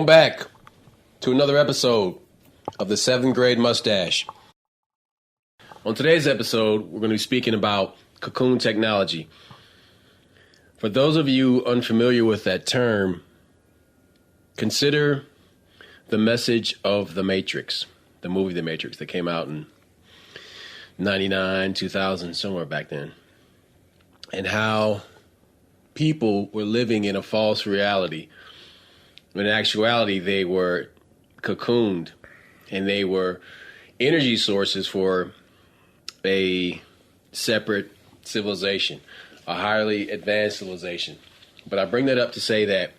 back to another episode of the 7th grade Mustache. On today's episode, we're going to be speaking about COCOON technology. For those of you unfamiliar with that term, consider the message of The Matrix, the movie The Matrix that came out in 99, 2000, somewhere back then, and how people were living in a false reality. When in actuality, they were cocooned, and they were energy sources for a separate civilization, a highly advanced civilization. But I bring that up to say that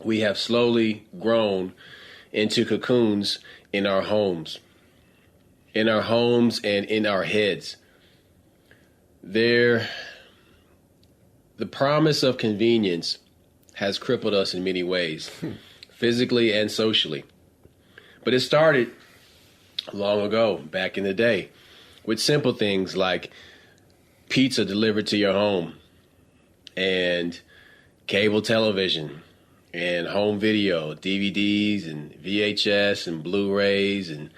we have slowly grown into cocoons in our homes and in our heads. The promise of convenience has crippled us in many ways, physically and socially. But it started long ago, back in the day, with simple things like pizza delivered to your home and cable television and home video, DVDs and VHS and Blu-rays and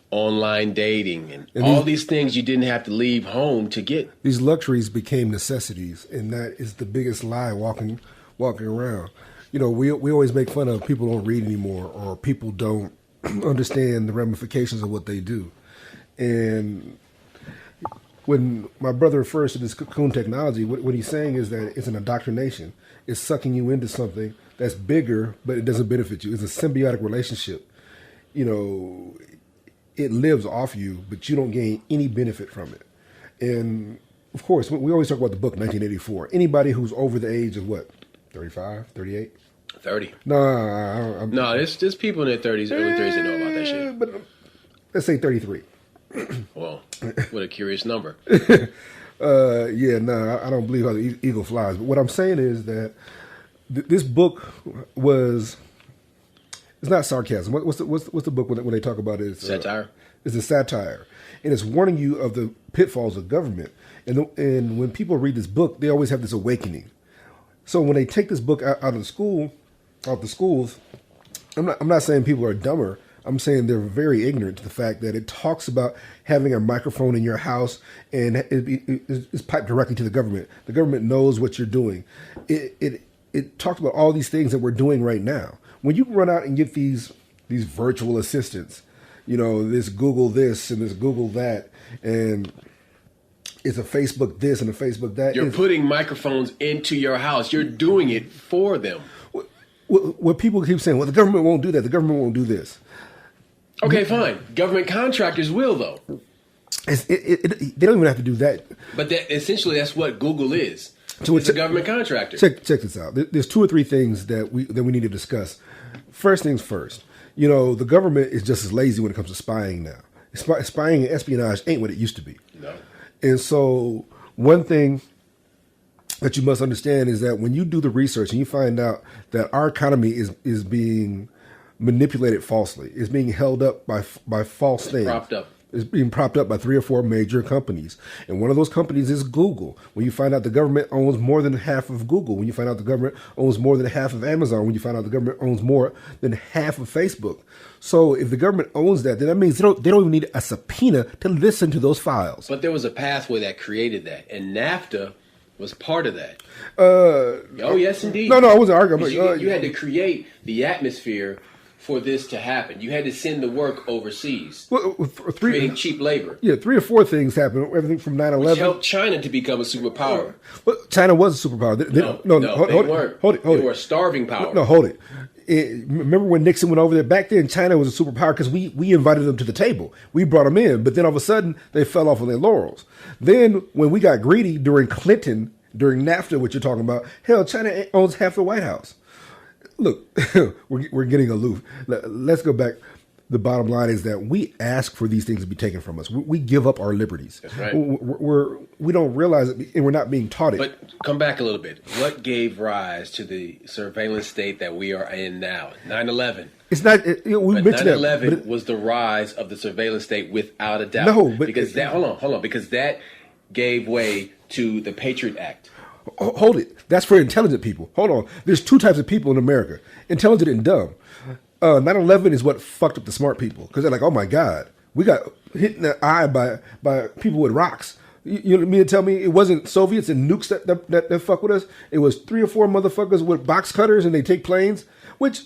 online dating and all these things you didn't have to leave home to get. These luxuries became necessities, and that is the biggest lie walking around. You know, we always make fun of people don't read anymore, or people don't understand the ramifications of what they do. And when my brother refers to this cocoon technology, what he's saying is that it's an indoctrination. It's sucking you into something that's bigger, but it doesn't benefit you. It's a symbiotic relationship. You know, it lives off you, but you don't gain any benefit from it. And of course, we always talk about the book 1984. Anybody who's over the age of what, 35, 38? 30. No, there's people in their 30s, early 30s that know about that shit. But let's say 33. Well, what a curious number. I don't believe how the eagle flies. But what I'm saying is that this book it's not sarcasm. What's the book when they talk about it? Satire. It's a satire. And it's warning you of the pitfalls of government. And when people read this book, they always have this awakening. So when they take this book out of the schools, I'm not saying people are dumber. I'm saying they're very ignorant to the fact that it talks about having a microphone in your house and it's piped directly to the government. The government knows what you're doing. It talks about all these things that we're doing right now. When you run out and get these virtual assistants, you know, this Google this and this Google that, and it's a Facebook this and a Facebook that. You're putting microphones into your house. You're doing it for them. What people keep saying, well, the government won't do that. The government won't do this. Okay, fine. Government contractors will, though. They don't even have to do that. But essentially, that's what Google is. So it's a government contractor. Check this out. There's 2 or 3 things that we need to discuss. First things first. You know, the government is just as lazy when it comes to spying now. Spying and espionage ain't what it used to be. No. And so one thing that you must understand is that when you do the research and you find out that our economy is being manipulated falsely, is being held up by false things. Propped up. It's being propped up by 3 or 4 major companies. And one of those companies is Google. When you find out the government owns more than half of Google, when you find out the government owns more than half of Amazon, when you find out the government owns more than half of Facebook. So if the government owns that, then that means they don't even need a subpoena to listen to those files. But there was a pathway that created that, and NAFTA was part of that. Oh, yes, indeed. No, I wasn't arguing. You had to create the atmosphere for this to happen. You had to send the work overseas, creating cheap labor. Yeah, 3 or 4 things happened. Everything from 9/11. Which helped China to become a superpower. Well, China was a superpower. They weren't. Hold it. They were a starving power. No, hold it. Remember when Nixon went over there? Back then, China was a superpower because we invited them to the table. We brought them in. But then all of a sudden, they fell off on their laurels. Then when we got greedy during Clinton, during NAFTA, what you're talking about, hell, China owns half the White House. Look, we're getting aloof. Let's go back. The bottom line is that we ask for these things to be taken from us. We give up our liberties. That's right. We don't realize it, and we're not being taught it. But come back a little bit. What gave rise to the surveillance state that we are in now? 9/11. It's not. We mentioned 9/11 that, was the rise of the surveillance state without a doubt. No, but because that hold on, because that gave way to the Patriot Act. Hold it. That's for intelligent people. Hold on. There's two types of people in America: intelligent and dumb. 9/11 is what fucked up the smart people because they're like, oh my god, we got hit in the eye by people with rocks. You mean to tell me it wasn't Soviets and nukes that fuck with us? It was 3 or 4 motherfuckers with box cutters and they take planes, which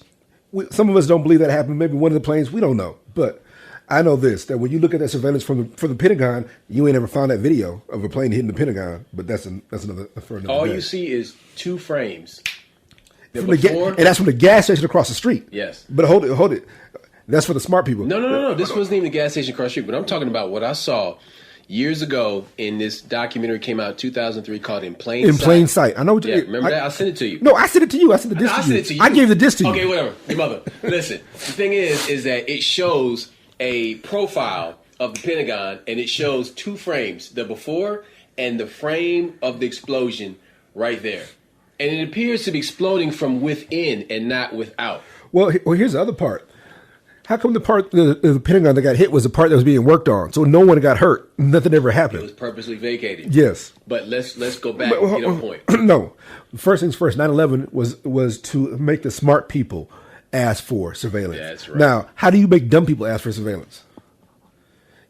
some of us don't believe that happened. Maybe one of the planes, we don't know. But I know this, that when you look at that surveillance from the Pentagon, you ain't ever found that video of a plane hitting the Pentagon. But that's another for another All day. you see is 2 frames. And that's from the gas station across the street. Yes. But hold it. That's for the smart people. No. This wasn't even the gas station across the street. But I'm talking about what I saw years ago in this documentary came out in 2003 called In Plain Sight. In Plain Sight. I know what you remember that? I sent it to you. No, I sent it to you. I sent the disc to you. I sent it to you. I gave the disc to you. Okay, whatever. Your mother. Listen, the thing is that it shows a profile of the Pentagon and it shows 2 frames, the before and the frame of the explosion right there. And it appears to be exploding from within and not without. Well, here's the other part. How come the part the Pentagon that got hit was the part that was being worked on? So no one got hurt. Nothing ever happened. It was purposely vacated. Yes. But let's go back and get a point. No. First things first, 9/11 was to make the smart people ask for surveillance. That's right. Now, how do you make dumb people ask for surveillance?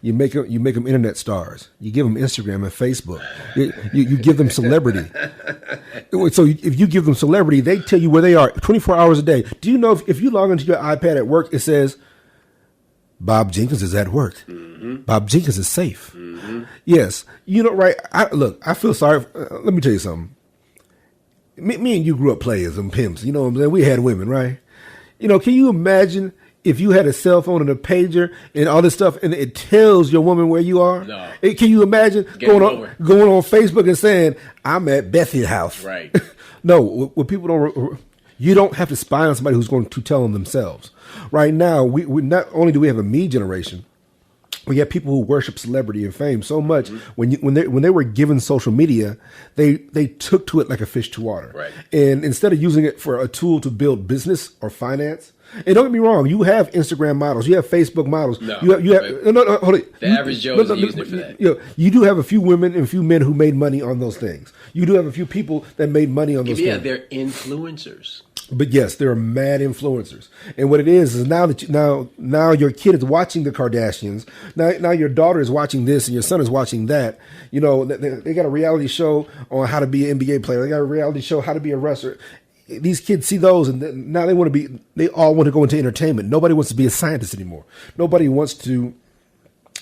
You make them internet stars. You give them Instagram and Facebook. You give them celebrity. So if you give them celebrity, they tell you where they are 24 hours a day. Do you know if you log into your iPad at work, it says, Bob Jenkins is at work. Mm-hmm. Bob Jenkins is safe. Mm-hmm. Yes. You know, right? I feel sorry. Let me tell you something. Me and you grew up players and pimps. You know what I'm saying? We had women, right? You know, can you imagine if you had a cell phone and a pager and all this stuff, and it tells your woman where you are? No. Can you imagine going on Facebook and saying, "I'm at Betsy's house"? Right. No, what people don't. You don't have to spy on somebody who's going to tell them themselves. Right now, we not only do we have a me generation, we have people who worship celebrity and fame so much. Mm-hmm. When they were given social media, they took to it like a fish to water. Right. And instead of using it for a tool to build business or finance. And don't get me wrong, you have Instagram models, you have Facebook models. No, hold it. The average Joe isn't using it for that. You do have a few women and a few men who made money on those things. You do have a few people that made money on those things. Yeah, they're influencers. But yes, there are mad influencers, and what it is now that now your kid is watching the Kardashians. Now your daughter is watching this, and your son is watching that. You know, they got a reality show on how to be an NBA player. They got a reality show how to be a wrestler. These kids see those, and now they all want to go into entertainment. Nobody wants to be a scientist anymore. Nobody wants to.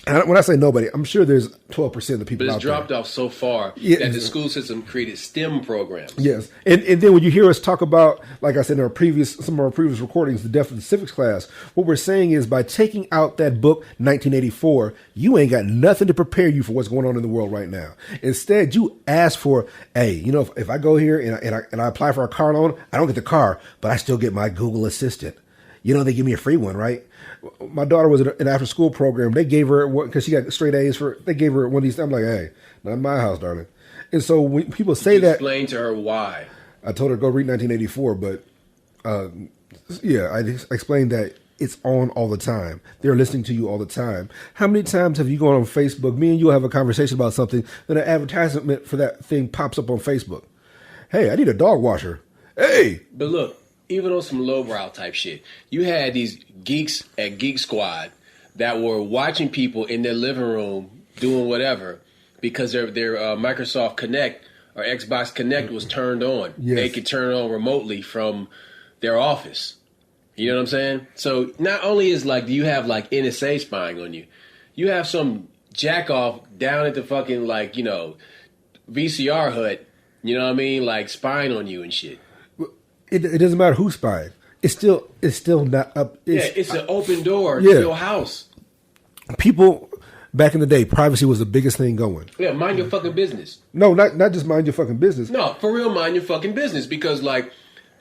And when I say nobody, I'm sure there's 12% of the people out there. But it's dropped off so far that the school system created STEM programs. Yes. And then when you hear us talk about, like I said in some of our previous recordings, the death of the civics class, what we're saying is by taking out that book, 1984, you ain't got nothing to prepare you for what's going on in the world right now. Instead, you ask for, hey, you know, if I go here and I apply for a car loan, I don't get the car, but I still get my Google Assistant. You know, they give me a free one, right? My daughter was in an after-school program. They gave her, because she got straight A's they gave her one of these. I'm like, hey, not in my house, darling. And so when people say that. Explain to her why. I told her to go read 1984, but I explained that it's on all the time. They're listening to you all the time. How many times have you gone on Facebook? Me and you have a conversation about something, then an advertisement for that thing pops up on Facebook. Hey, I need a dog washer. Hey. But look. Even on some lowbrow type shit, you had these geeks at Geek Squad that were watching people in their living room doing whatever because their Microsoft Connect or Xbox Connect was turned on. Yes. They could turn it on remotely from their office. You know what I'm saying? So not only is do you have NSA spying on you, you have some jack off down at the fucking VCR hut. You know what I mean? Spying on you and shit. It doesn't matter who's spying. It's still not up. It's an open door to your house. People back in the day, privacy was the biggest thing going. Yeah, mind your fucking business. No, not just mind your fucking business. No, for real, mind your fucking business because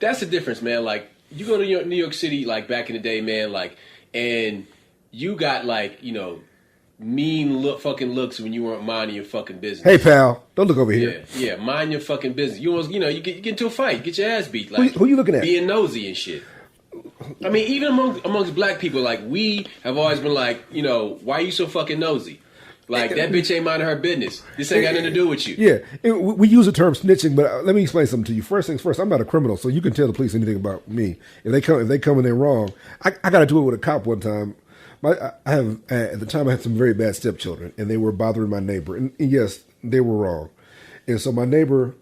that's the difference, man. You go to New York City back in the day, man, and you got mean fucking looks when you weren't minding your fucking business. Hey, pal, don't look over here. Yeah, mind your fucking business. You almost, you get into a fight, get your ass beat. Who you looking at? Being nosy and shit. I mean, even amongst black people, we have always been why are you so fucking nosy? Like, that bitch ain't minding her business. This ain't got nothing to do with you. Yeah, we use the term snitching, but let me explain something to you. First things first, I'm not a criminal, so you can tell the police anything about me. If they come and they're wrong, I got to do it with a cop one time. At the time I had some very bad stepchildren, and they were bothering my neighbor. And yes, they were wrong. And so my neighbor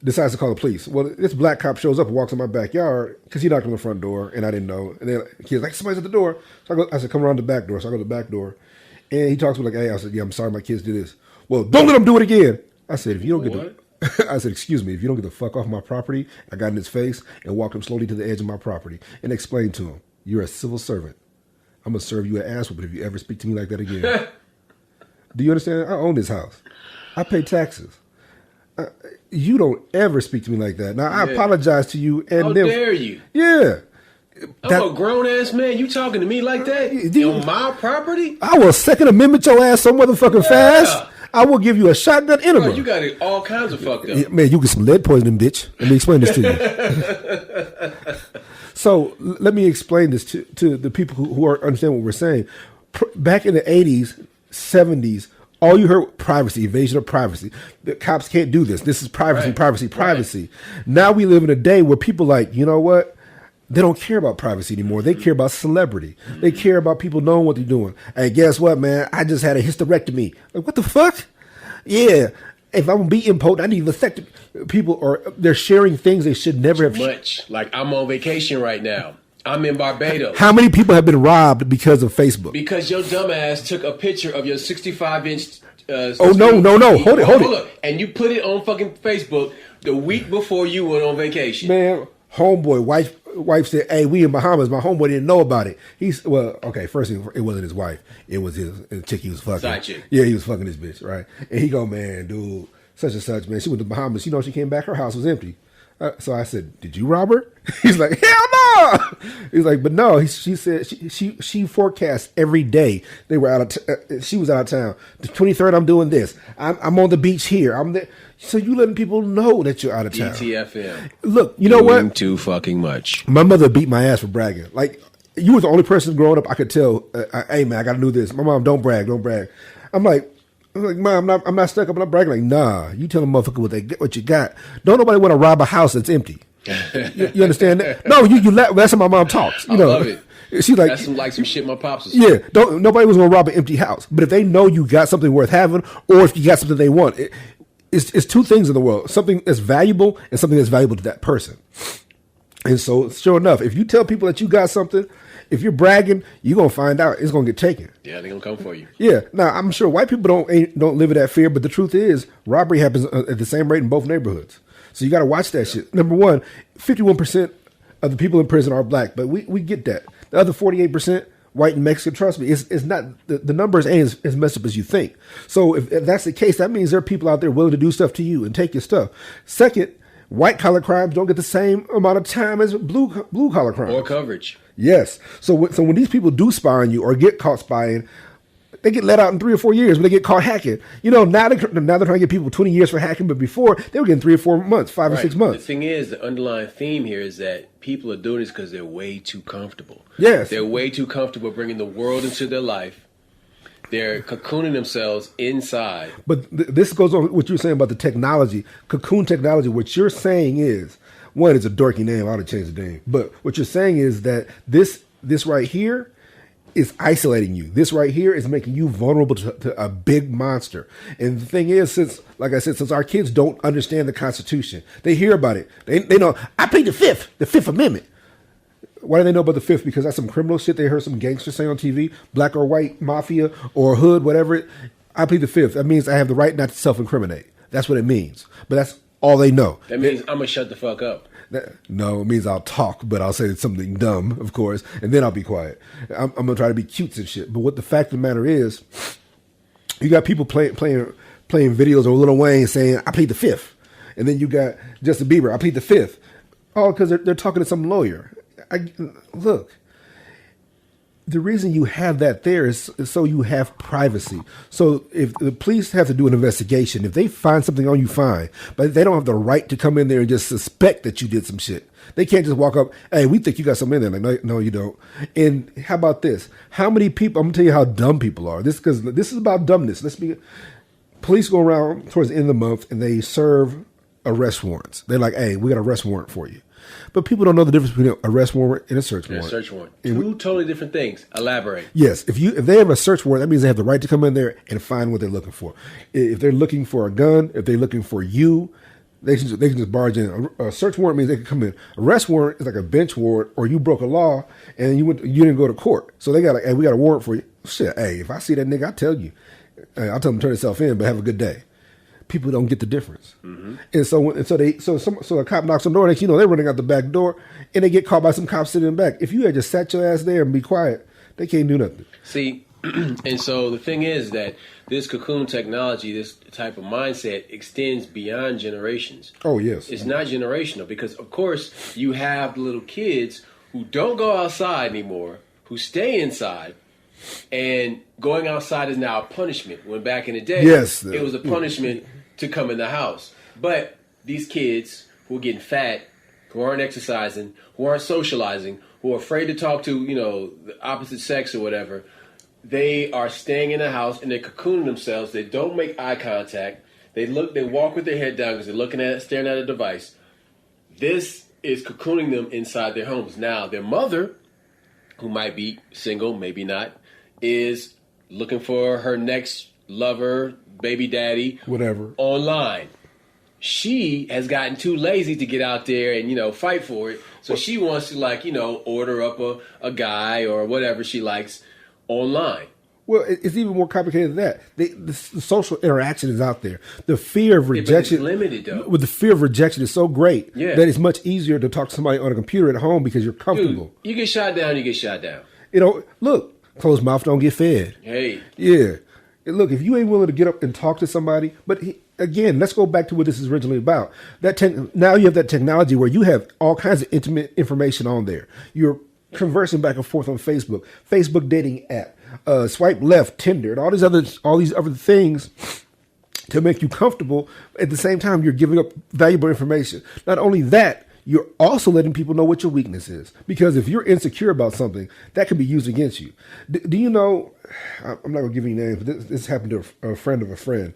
decides to call the police. Well, this black cop shows up and walks in my backyard because he knocked on the front door, and I didn't know. And then he was like, somebody's at the door. So I said, come around the back door. So I go to the back door. And he talks to me like, hey, I said, yeah, I'm sorry my kids did this. Well, don't let them do it again. I said, if you don't I said, excuse me, if you don't get the fuck off my property, I got in his face and walked him slowly to the edge of my property and explained to him, you're a civil servant. I'm going to serve you an ass whooping if you ever speak to me like that again. Do you understand? I own this house. I pay taxes. You don't ever speak to me like that. Now, I apologize to you. And how dare you? Yeah. I'm a grown-ass man. You talking to me like that? On my property? I will Second Amendment your ass so motherfucking fast. I will give you a shotgun interval. You got it all kinds of fucked up. Man, you get some lead poisoning, bitch. Let me explain this to you. So let me explain this to the people who understand what we're saying. Back in the 80s, 70s, all you heard, privacy, invasion of privacy. The cops can't do this. This is privacy, privacy, privacy. Right. Now we live in a day where people like, you know what? They don't care about privacy anymore. They care about celebrity. They care about people knowing what they're doing. And guess what, man? I just had a hysterectomy. Like, what the fuck? Yeah. If I'm being impotent, I need vasectomy. People they're sharing things they should never have. Much. Like, I'm on vacation right now. I'm in Barbados. How many people have been robbed because of Facebook? Because your dumbass took a picture of your 65-inch. No. Hold it. And you put it on fucking Facebook the week before you went on vacation. Man, homeboy, wife said, hey, we in Bahamas. My homeboy didn't know about it. First thing, it wasn't his wife. It was his chick he was fucking. Side chick. Yeah, he was fucking this bitch, right? And he go, man, dude, such and such, man. She went to Bahamas. You know, she came back, her house was empty. So I said, did you rob her? He's like, hell no. He's like, but no. She said she forecast every day they were out of. She was out of town. The 23rd, I'm doing this. I'm on the beach here. I'm there. So you letting people know that you're out of town. DTFM. Look, you know what? Too fucking much. My mother beat my ass for bragging. Like, you were the only person growing up I could tell. Hey man, I got to do this. My mom, don't brag. I'm like, Mom, I'm not stuck up. I'm not bragging. Like, nah, you tell a motherfucker what you got. Don't nobody want to rob a house that's empty. You understand that? No, you that's how my mom talks. You know, love it. She's like, that's some shit my pops was saying. Yeah, nobody was gonna rob an empty house. But if they know you got something worth having, or if you got something they want, it's two things in the world: something that's valuable and something that's valuable to that person. And so, sure enough, if you tell people that you got something, if you're bragging, you're gonna find out it's gonna get taken. Yeah, they're gonna come for you. Yeah. Now I'm sure white people don't live in that fear, but the truth is, robbery happens at the same rate in both neighborhoods. So you got to watch that shit. Number one, 51% of the people in prison are black, but we get that. The other 48%, white and Mexican. Trust me, it's not the numbers ain't as messed up as you think. So if that's the case, that means there are people out there willing to do stuff to you and take your stuff. Second, white collar crimes don't get the same amount of time as blue collar crimes or coverage. Yes. So when these people do spy on you or get caught spying, they get let out in 3 or 4 years when they get caught hacking. You know, now they're trying to get people 20 years for hacking, but before they were getting 3 or 4 months, 5 or 6 months. The thing is, the underlying theme here is that people are doing this because they're way too comfortable. Yes. They're way too comfortable bringing the world into their life. They're cocooning themselves inside. But this goes on what you're saying about the technology. Cocoon technology, what you're saying is, one, it's a dorky name. I ought to change the name. But what you're saying is that this right here is isolating you. This right here is making you vulnerable to a big monster. And the thing is, since our kids don't understand the Constitution, they hear about it. They know, I plead the Fifth Amendment. Why do they know about the Fifth? Because that's some criminal shit they heard some gangsters say on TV, black or white, mafia or hood, whatever. I plead the Fifth. That means I have the right not to self-incriminate. That's what it means. But that's all they know. That means I'm going to shut the fuck up. No, it means I'll talk, but I'll say something dumb, of course, and then I'll be quiet. I'm going to try to be cute and shit. But what the fact of the matter is, you got people playing videos of Lil Wayne saying, I plead the Fifth. And then you got Justin Bieber, I plead the Fifth. Oh, because they're talking to some lawyer. Look, the reason you have that there is so you have privacy. So if the police have to do an investigation, if they find something on you, fine. But they don't have the right to come in there and just suspect that you did some shit. They can't just walk up, hey, we think you got something in there. Like, no, you don't. And how about this? How many people, I'm going to tell you how dumb people are. Because this is about dumbness. Police go around towards the end of the month and they serve arrest warrants. They're like, hey, we got an arrest warrant for you. But people don't know the difference between an arrest warrant and a search warrant. A search warrant. Two totally different things. Elaborate. Yes. If they have a search warrant, that means they have the right to come in there and find what they're looking for. If they're looking for a gun, if they're looking for you, they can just barge in. A search warrant means they can come in. Arrest warrant is like a bench warrant, or you broke a law and you didn't go to court. So they got like, hey, we got a warrant for you. Shit, hey, if I see that nigga, I tell you. I'll tell him to turn himself in, but have a good day. People don't get the difference, and so a cop knocks on the door. They're running out the back door, and they get caught by some cops sitting in the back. If you had just sat your ass there and be quiet, they can't do nothing. See, and so the thing is that this cocoon technology, this type of mindset, extends beyond generations. Oh yes, it's not generational because, of course, you have the little kids who don't go outside anymore, who stay inside. And going outside is now a punishment. When back in the day, yes, it was a punishment to come in the house. But these kids who are getting fat, who aren't exercising, who aren't socializing, who are afraid to talk to, the opposite sex or whatever, they are staying in the house and they're cocooning themselves. They don't make eye contact. They walk with their head down because they're staring at a device. This is cocooning them inside their homes. Now, their mother, who might be single, maybe not, is looking for her next lover, baby daddy, whatever, online. She has gotten too lazy to get out there and, fight for it. So she wants to, order up a guy or whatever she likes online. Well, it's even more complicated than that. The social interaction is out there. The fear of rejection, but it's limited though. With the fear of rejection is so great that it's much easier to talk to somebody on a computer at home because you're comfortable. Dude, you get shot down, you get shot down. Look, closed mouth don't get fed. Hey. Yeah. And look, if you ain't willing to get up and talk to somebody, but again, let's go back to what this is originally about. Now you have that technology where you have all kinds of intimate information on there. You're conversing back and forth on Facebook dating app, swipe left, Tinder, and all these other things to make you comfortable. At the same time, you're giving up valuable information. Not only that, you're also letting people know what your weakness is. Because if you're insecure about something, that can be used against you. Do you know, I'm not going to give you names, but this happened to a friend of a friend.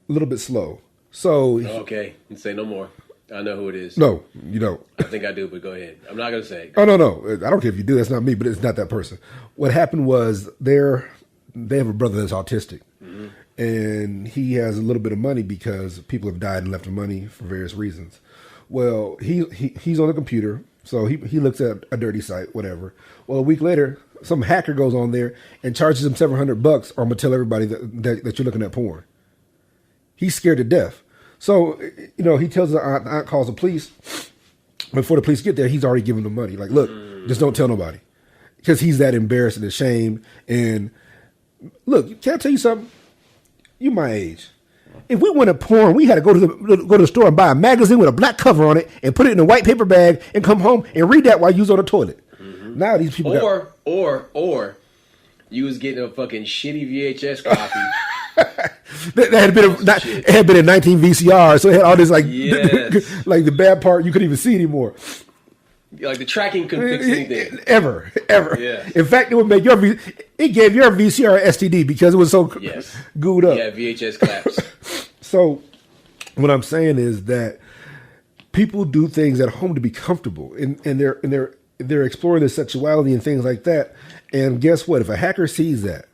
A little bit slow. So okay, say no more. I know who it is. No, you don't. I think I do, but go ahead. I'm not going to say. Oh, no. I don't care if you do. That's not me, but it's not that person. What happened was they have a brother that's autistic. Mm-hmm. And he has a little bit of money because people have died and left him money for various reasons. Well, he's on the computer, so he looks at a dirty site, whatever. Well, a week later, some hacker goes on there and charges him $700, or I'm going to tell everybody that you're looking at porn. He's scared to death. So, he tells the aunt calls the police. Before the police get there, he's already given them money. Like, look, just don't tell nobody. Because he's that embarrassed and ashamed. And look, can I tell you something? You my age. If we went to porn, we had to go to the store and buy a magazine with a black cover on it and put it in a white paper bag and come home and read that while you was on the toilet. Mm-hmm. Now these people or you was getting a fucking shitty VHS copy. It had been in 19 VCR, so it had all this like the bad part you couldn't even see anymore. Like the tracking couldn't fix anything. Ever. Yeah. In fact, it gave your VCR STD because it was so gooed up. Yeah, VHS claps. So what I'm saying is that people do things at home to be comfortable, and they're exploring their sexuality and things like that. And guess what? If a hacker sees that,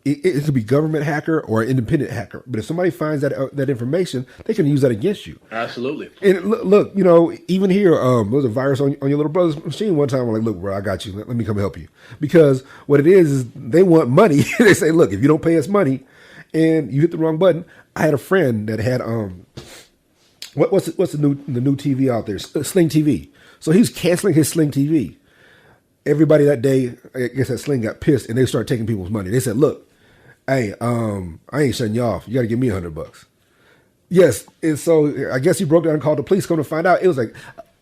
it could be government hacker or an independent hacker. But if somebody finds that information, they can use that against you. Absolutely. And look, even here, there was a virus on your little brother's machine one time. I'm like, look, bro, I got you. Let me come help you. Because what it is they want money. They say, look, if you don't pay us money and you hit the wrong button. I had a friend that had what's the new TV out there? Sling TV. So he's canceling his Sling TV. Everybody that day, I guess that Sling got pissed and they started taking people's money. They said, look, hey, I ain't shutting you off. You got to give me $100. Yes. And so I guess he broke down and called the police. Come to find out, it was like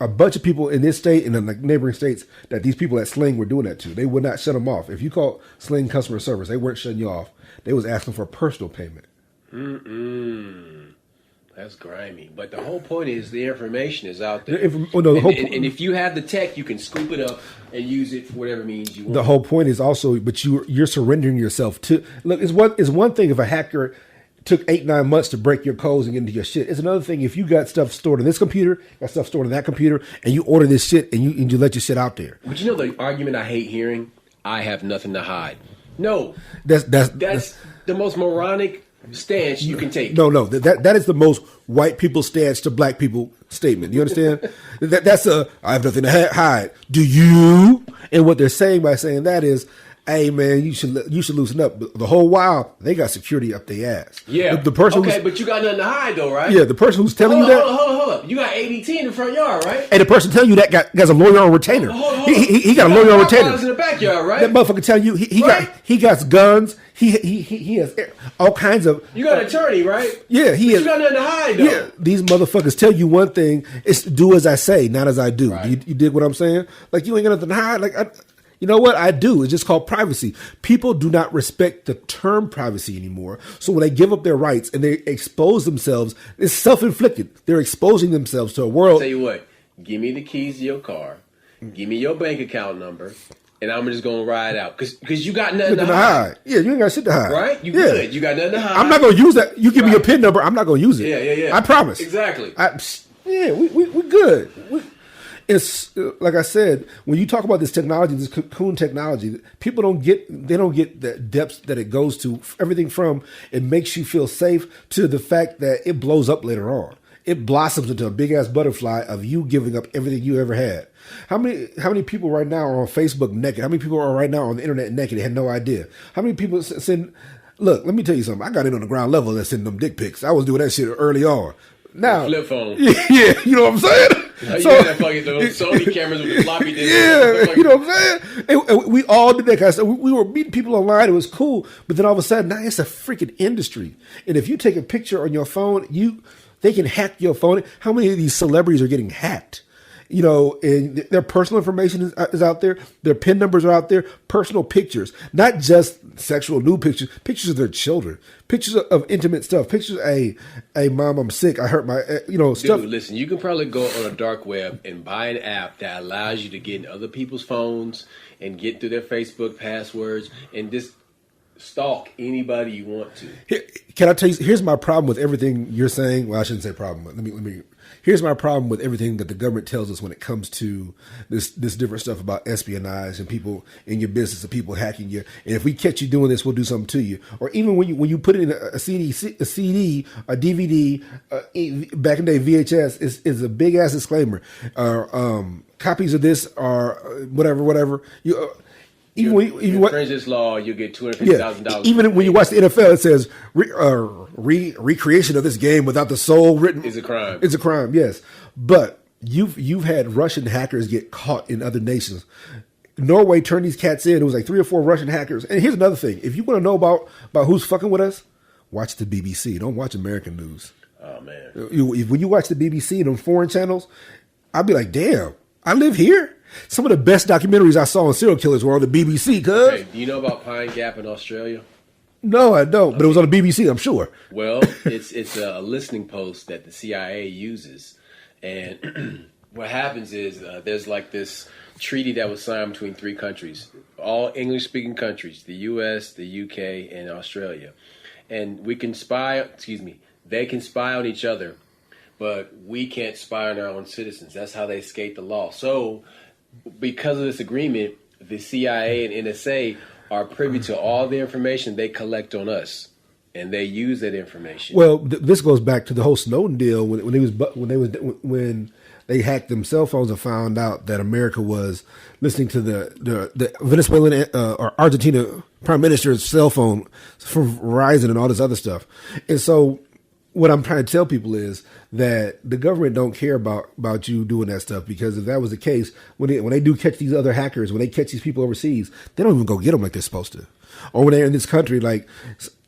a bunch of people in this state and in the neighboring states that these people at Sling were doing that to. They would not shut them off. If you called Sling customer service, they weren't shutting you off. They was asking for a personal payment. That's grimy. But the whole point is the information is out there. And if you have the tech, you can scoop it up and use it for whatever means you want. The whole point is also, but you're surrendering yourself to. Look, it's one thing if a hacker took 8-9 months to break your codes and get into your shit. It's another thing if you got stuff stored in this computer, got stuff stored in that computer, and you order this shit and you let your shit out there. But you know the argument I hate hearing? I have nothing to hide. No, that's the most moronic stance you can take. No, that is the most white people stance to black people statement. You understand? That's I have nothing to hide. Do you? And what they're saying by saying that is, hey man, you should loosen up. The whole while they got security up their ass. Yeah. The person but you got nothing to hide though, right? Yeah. The person who's telling you that. Hold up. You got ADT in the front yard, right? And the person telling you that has a lawyer on retainer. He got a lawyer on retainer. In the backyard, right? That motherfucker telling you he got guns. He has all kinds of. You got an attorney, right? Yeah, he has. You got nothing to hide though. Yeah, these motherfuckers tell you one thing. It's do as I say, not as I do. Right. You dig what I'm saying? Like you ain't got nothing to hide. Like you know what I do? It's just called privacy. People do not respect the term privacy anymore. So when they give up their rights and they expose themselves, it's self-inflicted. They're exposing themselves to a world. I'll tell you what, give me the keys to your car, give me your bank account number, and I'm just gonna ride out because you got nothing to hide. Yeah, you ain't got shit to hide. Right? You good? You got nothing to hide. I'm not gonna use that. You give me your PIN number, I'm not gonna use it. Yeah. I promise. Exactly. We good. It's like I said, when you talk about this technology, this COCOON technology, people don't get the depths that it goes to. Everything from it makes you feel safe to the fact that it blows up later on. It blossoms into a big ass butterfly of you giving up everything you ever had. How many people right now are on Facebook naked? How many people are right now on the internet naked? They had no idea. How many people send? Look, let me tell you something. I got in on the ground level and sending them dick pics. I was doing that shit early on. Now, flip phone. Yeah, you know what I'm saying? You had that fucking those Sony cameras with the floppy disk. Yeah, you know what I'm saying? And we all did that kind of stuff. We were meeting people online. It was cool. But then all of a sudden, now it's a freaking industry. And if you take a picture on your phone, they can hack your phone. How many of these celebrities are getting hacked? You know, and their personal information is out there. Their PIN numbers are out there. Personal pictures, not just sexual nude pictures. Pictures of their children. Pictures of intimate stuff. Pictures of, hey, mom, I'm sick. I hurt my, stuff. Dude, listen, you can probably go on a dark web and buy an app that allows you to get in other people's phones and get through their Facebook passwords and just stalk anybody you want to. Can I tell you? Here's my problem with everything you're saying. Well, I shouldn't say problem. But let me. Here's my problem with everything that the government tells us when it comes to this different stuff about espionage and people in your business and people hacking you. And if we catch you doing this, we'll do something to you. Or even when you put it in a CD, a DVD, back in the day VHS is a big ass disclaimer. Copies of this are whatever. Even when you infringe this law, you get $250,000. Even when you watch the NFL, it says recreation of this game without the soul written is a crime. It's a crime, yes. But you've had Russian hackers get caught in other nations. Norway turned these cats in. It was like 3 or 4 Russian hackers. And here's another thing: if you want to know about who's fucking with us, watch the BBC. Don't watch American news. Oh man! When you watch the BBC and on foreign channels, I'll be like, damn, I live here. Some of the best documentaries I saw on serial killers were on the BBC, cuz. Okay, do you know about Pine Gap in Australia? No, I don't, but it was on the BBC, I'm sure. Well, it's a listening post that the CIA uses. And what happens is there's like this treaty that was signed between 3 countries, all English-speaking countries, the U.S., the U.K., and Australia. And they can spy on each other, but we can't spy on our own citizens. That's how they escape the law. So because of this agreement, the CIA and NSA are privy to all the information they collect on us, and they use that information. Well, this goes back to the whole Snowden deal when they hacked them cell phones and found out that America was listening to the Venezuelan or Argentina prime minister's cell phone from Verizon and all this other stuff. And so what I'm trying to tell people is that the government don't care about you doing that stuff, because if that was the case, when they do catch these other hackers, when they catch these people overseas, they don't even go get them like they're supposed to. Or when they're in this country, like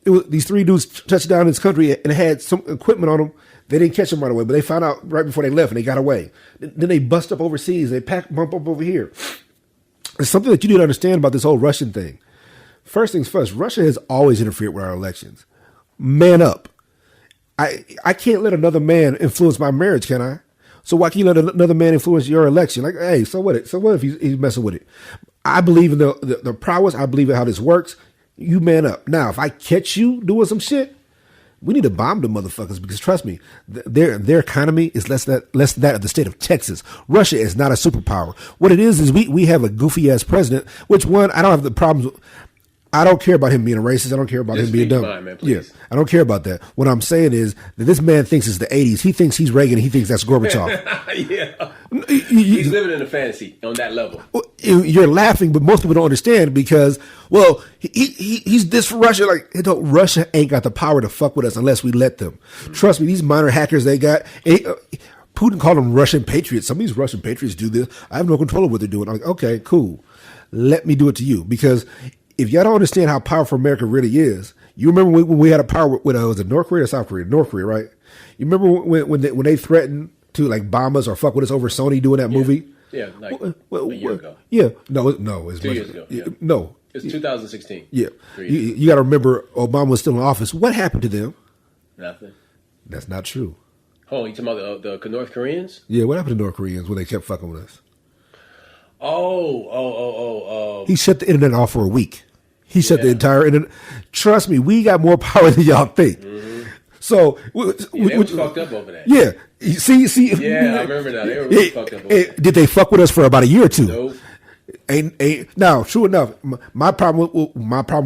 these 3 dudes touched down in this country and had some equipment on them They didn't catch them right away, but they found out right before they left and they got away. Then they bust up overseas. They bump up over here. There's something that you need to understand about this whole Russian thing. First things first, Russia has always interfered with our elections. Man up. I can't let another man influence my marriage, can I? So why can't you let another man influence your election? Like, hey, so what? So what if he's messing with it? I believe in the prowess. I believe in how this works. You man up. Now, if I catch you doing some shit, we need to bomb the motherfuckers because trust me, their economy is less than that of the state of Texas. Russia is not a superpower. What it is we have a goofy ass president. Which one? I don't have the problems with. I don't care about him being a racist. I don't care about him being dumb. Man, yeah, I don't care about that. What I'm saying is that this man thinks it's the 80s. He thinks he's Reagan. And he thinks that's Gorbachev. Yeah. He's living in a fantasy on that level. You're laughing, but most people don't understand because, well, he's this Russia. Like, Russia ain't got the power to fuck with us unless we let them. Mm-hmm. Trust me, these minor hackers they got. Putin called them Russian patriots. Some of these Russian patriots do this. I have no control of what they're doing. I'm like, okay, cool. Let me do it to you because if y'all don't understand how powerful America really is, you remember when we had a power with was it North Korea or South Korea? North Korea, right? You remember when they threatened to like bomb us or fuck with us over Sony doing that movie? Yeah, like a year ago. Yeah, no, it's 2 years ago. Yeah. No, it's 2016. Yeah, you got to remember Obama was still in office. What happened to them? Nothing. That's not true. Oh, you talking about the North Koreans? Yeah, what happened to North Koreans when they kept fucking with us? Oh. He shut the internet off for a week. He shut the entire internet. Trust me, we got more power than y'all think. Mm-hmm. So they was fucked up over that. Yeah. See. Yeah, I remember now. They were really fucked up over that. Did they fuck with us for about a year or two? Nope. Ain't now. True enough, my problem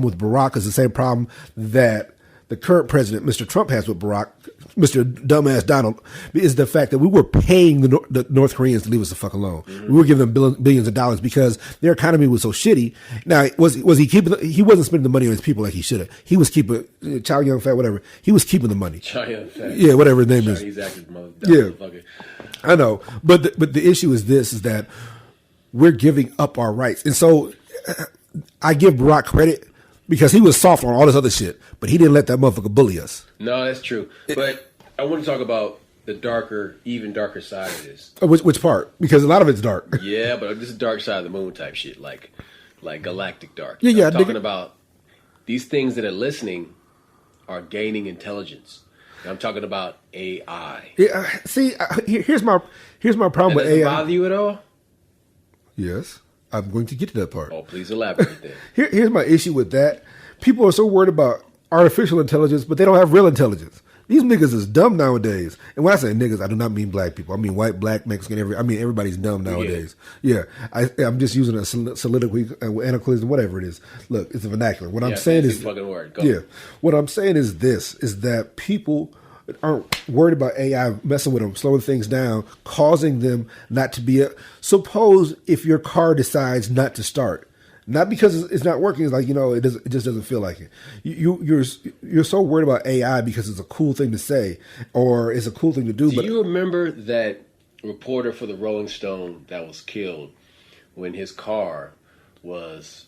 with Barack is the same problem that the current president, Mr. Trump, has with Barack, Mr. Dumbass Donald, is the fact that we were paying the North Koreans to leave us the fuck alone. Mm-hmm. We were giving them billions of dollars because their economy was so shitty. Now, was he keeping? He wasn't spending the money on his people like he should have. He was keeping Chow Yun Fat, whatever. He was keeping the money. Chow Yun Fat. Yeah, whatever his name is. He's actually yeah, I know. But the issue is that we're giving up our rights, and so I give Barack credit. Because he was soft on all this other shit, but he didn't let that motherfucker bully us. No, that's true. But I want to talk about the even darker side of this. Which part? Because a lot of it's dark. Yeah, but this is dark side of the moon type shit, like galactic dark. Yeah. I'm talking about these things that are listening are gaining intelligence. And I'm talking about AI. Yeah. See, here's my problem with AI. Does it bother you at all? Yes. I'm going to get to that part. Oh, please elaborate then. Here's my issue with that. People are so worried about artificial intelligence, but they don't have real intelligence. These niggas is dumb nowadays. And when I say niggas, I do not mean black people. I mean white, black, Mexican, everybody's dumb nowadays. Yeah. I'm just using a soliloquy, anachronism, whatever it is. Look, it's a vernacular. What I'm saying is, fucking word. Go. Yeah. What I'm saying is this, is that people aren't worried about AI messing with them, slowing things down, causing them not to be suppose if your car decides not to start, not because it's not working, it's like, it just doesn't feel like it. You're so worried about AI because it's a cool thing to say or it's a cool thing to do. Do you remember that reporter for the Rolling Stone that was killed when his car was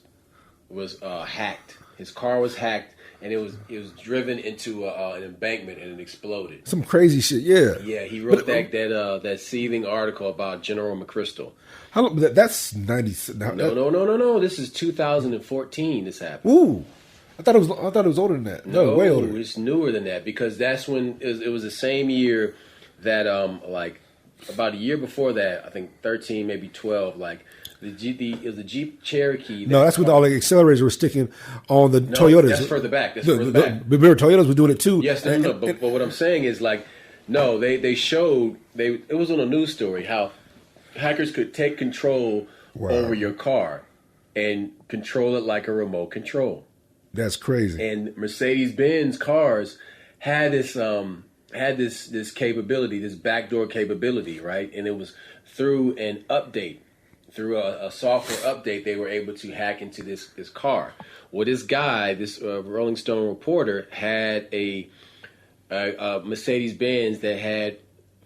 hacked? His car was hacked. And it was driven into an embankment and it exploded. Some crazy shit, yeah. Yeah, he wrote that seething article about General McChrystal. How long? That's 90. No. This is 2014. This happened. Ooh, I thought it was older than that. No, way older. It's newer than that because that's when it was the same year that like about a year before that. I think 13, maybe 12. Like. It was the Jeep Cherokee. No, that's when all the accelerators were sticking on the Toyotas. That's further back. Remember, Toyotas were doing it too. Yes, but what I'm saying is they showed it was on a news story how hackers could take control over your car and control it like a remote control. That's crazy. And Mercedes-Benz cars had this capability, this backdoor capability, right? And it was through an update. Through a software update, they were able to hack into this car. Well, this guy, this Rolling Stone reporter, had a Mercedes-Benz that had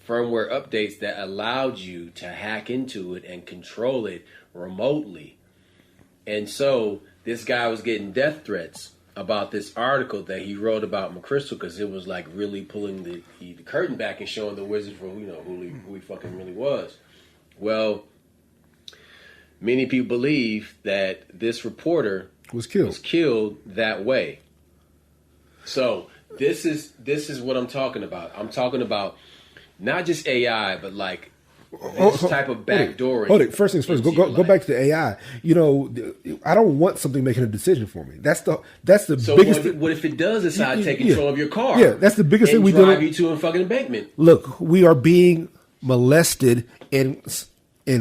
firmware updates that allowed you to hack into it and control it remotely. And so this guy was getting death threats about this article that he wrote about McChrystal because it was like really pulling the curtain back and showing the wizard for who he fucking really was. Well, many people believe that this reporter was killed that way. So this is what I'm talking about. I'm talking about not just AI, but like this type of backdooring. Hold it. First things first. Go back to the AI. I don't want something making a decision for me. That's the biggest. What if it does decide to take control of your car? Yeah, that's the biggest thing we do. Drive you to a fucking embankment. Look, we are being molested and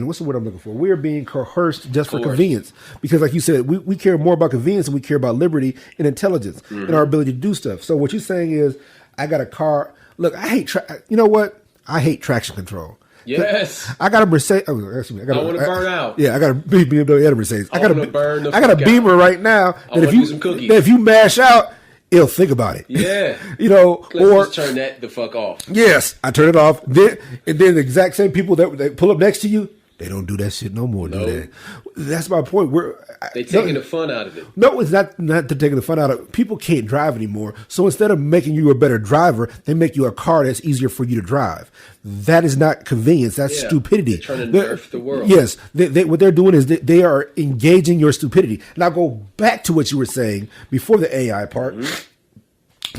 what's the word I'm looking for? We are being coerced just for convenience. Because like you said, we care more about convenience than we care about liberty and intelligence and our ability to do stuff. So what you're saying is, I got a car. Look, I hate you know what? I hate traction control. Yes, I got a Mercedes. I want to burn out. Yeah, I got a BMW and a Mercedes. I got a Beamer right now. That if you mash out, it'll think about it. Yeah, or just turn that the fuck off. Yes, I turn it off. Then the exact same people that they pull up next to you, they don't do that shit no more. Do they? That's my point. They taking the fun out of it. No, it's not taking the fun out of it. People can't drive anymore. So instead of making you a better driver, they make you a car that's easier for you to drive. That is not convenience. That's stupidity. They're trying to nerf the world. Yes. What they're doing is they are engaging your stupidity. Now go back to what you were saying before the AI part.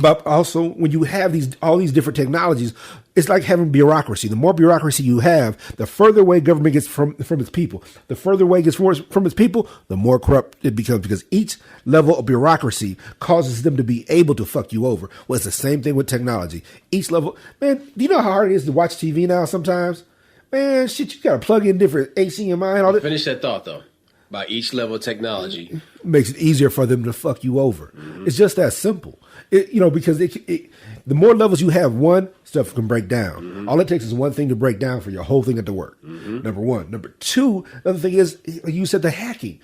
But also, when you have all these different technologies, it's like having bureaucracy. The more bureaucracy you have, the further away government gets from its people. The further away it gets from its people, the more corrupt it becomes, because each level of bureaucracy causes them to be able to fuck you over. Well, it's the same thing with technology. Each level, man, do you know how hard it is to watch TV now sometimes? Man, shit, you got to plug in different HDMI and all that. Finish that thought, though. By each level of technology. Makes it easier for them to fuck you over. It's just that simple. Because the more levels you have, one, stuff can break down. All it takes is one thing to break down for your whole thing to work. Number one. Number two, the other thing is, you said the hacking.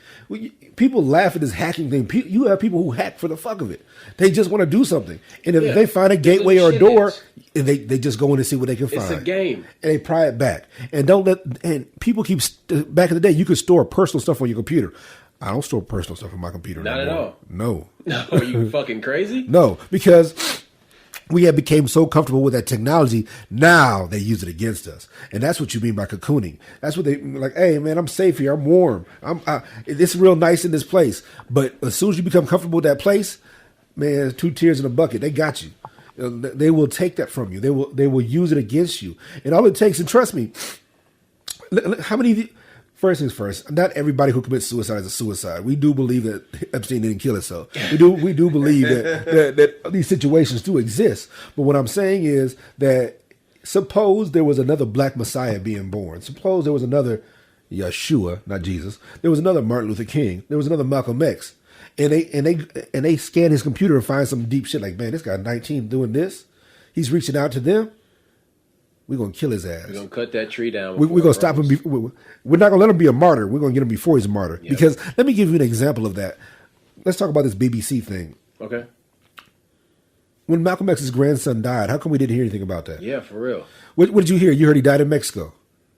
People laugh at this hacking thing. You have people who hack for the fuck of it. They just want to do something. And if they find a gateway or a door, and they just go in and see what they can find. It's a game. And they pry it back. And people keep, back in the day, you could store personal stuff on your computer. I don't store personal stuff on my computer Not anymore. at all. No. No, are you fucking crazy? No, because we have become so comfortable with that technology. Now they use it against us. And that's what you mean by cocooning. That's what they like, hey, man, I'm safe here. I'm warm. It's real nice in this place. But as soon as you become comfortable with that place, man, 2 tears in a bucket. They got you. They will take that from you. They will use it against you. And all it takes, and trust me, how many... First things first, not everybody who commits suicide is a suicide. We do believe that Epstein didn't kill himself. We do believe that these situations do exist. But what I'm saying is that suppose there was another black Messiah being born. Suppose there was another Yeshua, not Jesus. There was another Martin Luther King. There was another Malcolm X. And they scan his computer and find some deep shit like, man, this guy 19 doing this. He's reaching out to them. We're going to kill his ass. We're going to cut that tree down. We're going to stop him. We're not going to let him be a martyr. We're going to get him before he's a martyr. Yep. Because let me give you an example of that. Let's talk about this BBC thing. Okay. When Malcolm X's grandson died, how come we didn't hear anything about that? Yeah, for real. What did you hear? You heard he died in Mexico.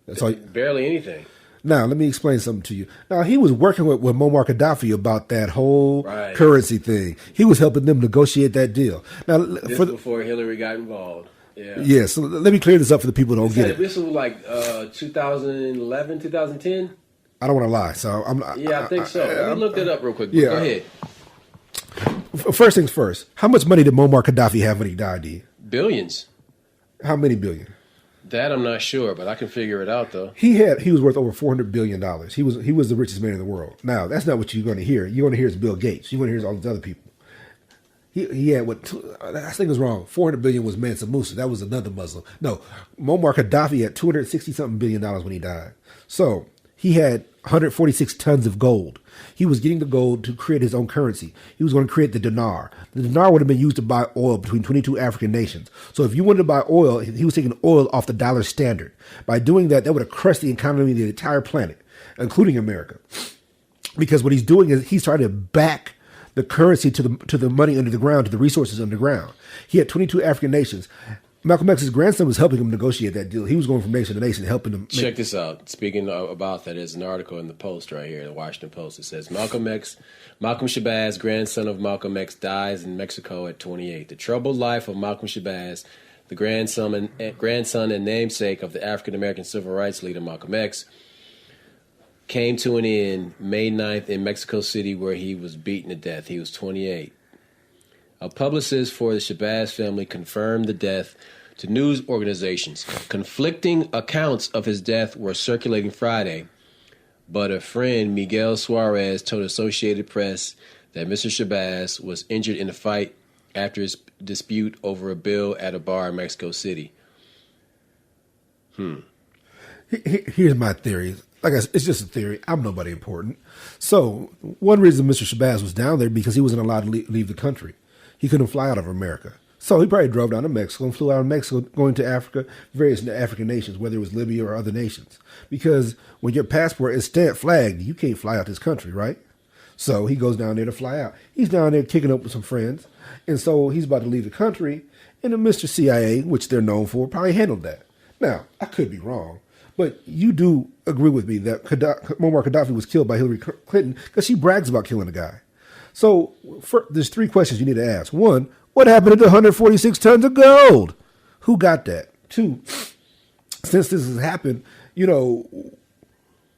That's all. Barely anything. Now, let me explain something to you. Now, he was working with Muammar Gaddafi about that whole currency thing. He was helping them negotiate that deal. Now, before Hillary got involved. Yeah, so let me clear this up for the people who don't get it. This was like 2011, 2010? I don't want to lie. So I think so. Let me look that up real quick. Yeah. Go ahead. First things first. How much money did Muammar Gaddafi have when he died, D? Billions. How many billion? That I'm not sure, but I can figure it out though. He was worth over $400 billion. He was the richest man in the world. Now, that's not what you're going to hear. You're going to hear is Bill Gates. You're going to hear all these other people. He had I think it was wrong. 400 billion was Mansa Musa. That was another Muslim. No, Muammar Gaddafi had 260 something $billion when he died. So he had 146 tons of gold. He was getting the gold to create his own currency. He was going to create the dinar. The dinar would have been used to buy oil between 22 African nations. So if you wanted to buy oil, he was taking oil off the dollar standard. By doing that, that would have crushed the economy of the entire planet, including America. Because what he's doing is he's trying to back the currency to the money under the ground, to the resources underground. He had 22 African nations. Malcolm X's grandson was helping him negotiate that deal. He was going from nation to nation, helping him. Check this out. Speaking about that, there's an article in the Post right here, the Washington Post. It says Malcolm Shabazz, grandson of Malcolm X, dies in Mexico at 28. The troubled life of Malcolm Shabazz, the grandson and namesake of the African American civil rights leader Malcolm X, came to an end May 9th in Mexico City, where he was beaten to death. He was 28. A publicist for the Shabazz family confirmed the death to news organizations. Conflicting accounts of his death were circulating Friday, but a friend, Miguel Suarez, told Associated Press that Mr. Shabazz was injured in a fight after his dispute over a bill at a bar in Mexico City. Here's my theory. Like I said, it's just a theory. I'm nobody important. So one reason Mr. Shabazz was down there because he wasn't allowed to leave the country. He couldn't fly out of America. So he probably drove down to Mexico and flew out of Mexico, going to Africa, various African nations, whether it was Libya or other nations. Because when your passport is stamped flagged, you can't fly out this country, right? So he goes down there to fly out. He's down there kicking up with some friends. And so he's about to leave the country. And the Mr. CIA, which they're known for, probably handled that. Now, I could be wrong. But you do agree with me that Muammar Gaddafi was killed by Hillary Clinton because she brags about killing a guy. So there's three questions you need to ask. One, what happened to the 146 tons of gold? Who got that? Two, since this has happened,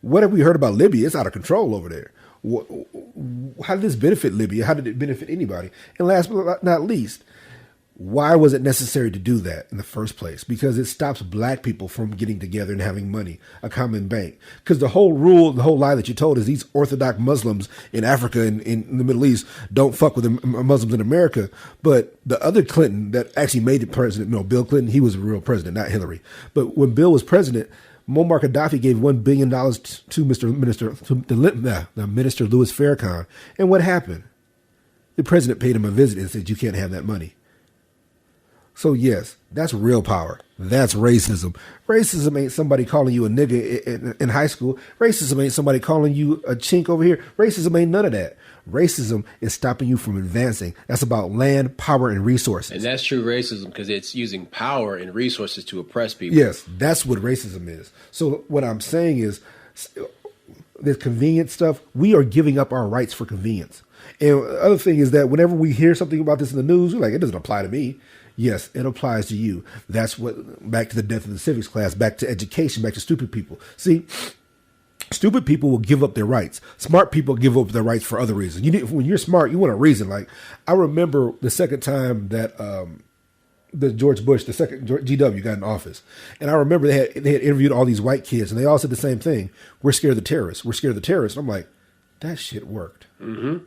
what have we heard about Libya? It's out of control over there. How did this benefit Libya? How did it benefit anybody? And last but not least, why was it necessary to do that in the first place? Because it stops black people from getting together and having money, a common bank. Because the whole lie that you told is these Orthodox Muslims in Africa and in the Middle East don't fuck with the Muslims in America. But the other Clinton that actually made it president, no, Bill Clinton, he was a real president, not Hillary. But when Bill was president, Muammar Gaddafi gave $1 billion to the Minister Louis Farrakhan. And what happened? The president paid him a visit and said, you can't have that money. So yes, that's real power. That's racism. Racism ain't somebody calling you a nigga in high school. Racism ain't somebody calling you a chink over here. Racism ain't none of that. Racism is stopping you from advancing. That's about land, power, and resources. And that's true racism because it's using power and resources to oppress people. Yes, that's what racism is. So what I'm saying is this convenience stuff, we are giving up our rights for convenience. And the other thing is that whenever we hear something about this in the news, we're like, it doesn't apply to me. Yes, it applies to you. That's what, back to the death of the civics class, back to education, back to stupid people. See, stupid people will give up their rights. Smart people give up their rights for other reasons. When you're smart, you want a reason. Like, I remember the second time that the George Bush, the second GW got in office. And I remember they had interviewed all these white kids, and they all said the same thing. We're scared of the terrorists. We're scared of the terrorists. And I'm like, that shit worked. Mm-hmm.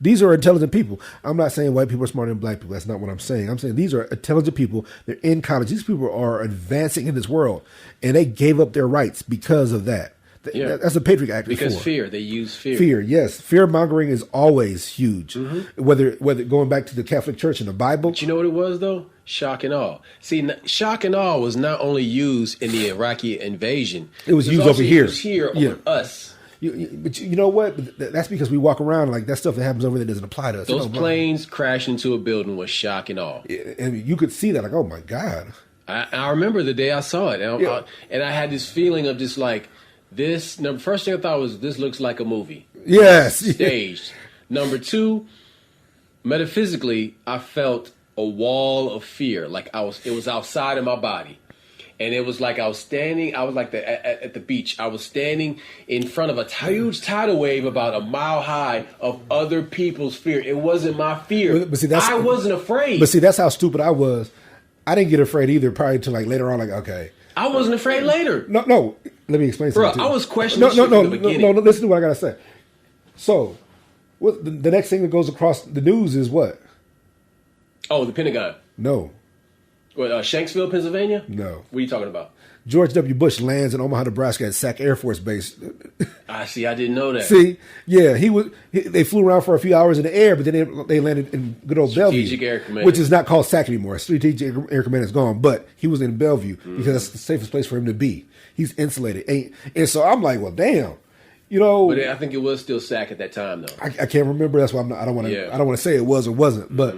These are intelligent people. I'm not saying white people are smarter than black people. That's not what I'm saying. I'm saying these are intelligent people. They're in college. These people are advancing in this world, and they gave up their rights because of that. Yeah. That's a Patriot Act. Because fear. They use fear. Fear, yes. Fear mongering is always huge. Mm-hmm. Whether going back to the Catholic Church and the Bible. But you know what it was, though? Shock and awe. See, shock and awe was not only used in the Iraqi invasion. It was used over here. It was here on us. But you know what? That's because we walk around like that stuff that happens over there doesn't apply to us. Those planes crashing into a building was shock and awe. And you could see that, like, oh my God. I remember the day I saw it. And I had this feeling of just like, this. First thing I thought was, this looks like a movie. Yes. Staged. Number two, metaphysically, I felt a wall of fear. Like it was outside of my body. And it was like I was like at the beach. I was standing in front of a huge tidal wave about a mile high of other people's fear. It wasn't my fear. But see, I wasn't afraid. But see, that's how stupid I was. I didn't get afraid either, probably until like later on, like, okay. I wasn't afraid later. No. Let me explain something. Bro, I was questioning from the beginning. No, listen to what I got to say. So, the next thing that goes across the news is what? Oh, the Pentagon. No. What, Shanksville, Pennsylvania? No. What are you talking about? George W. Bush lands in Omaha, Nebraska at Sac Air Force Base. I see. I didn't know that. See, yeah, they flew around for a few hours in the air, but then they landed in good old Strategic Bellevue, Air Command, which is not called SAC anymore. Strategic Air Command is gone, but he was in Bellevue because that's the safest place for him to be. He's insulated, and so I'm like, well, damn, But I think it was still SAC at that time, though. I can't remember. That's why I don't want to say it was or wasn't, but.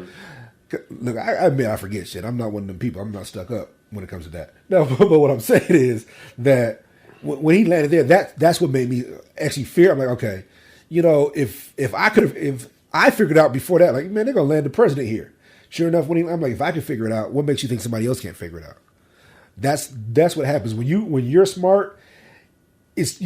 Look, I admit I forget shit. I'm not one of them people. I'm not stuck up when it comes to that. No, but what I'm saying is that when he landed there, that's what made me actually fear. I'm like, okay, if I figured out before that, like, man, they're gonna land the president here. Sure enough, I'm like, if I can figure it out, what makes you think somebody else can't figure it out? That's what happens when you're smart. It's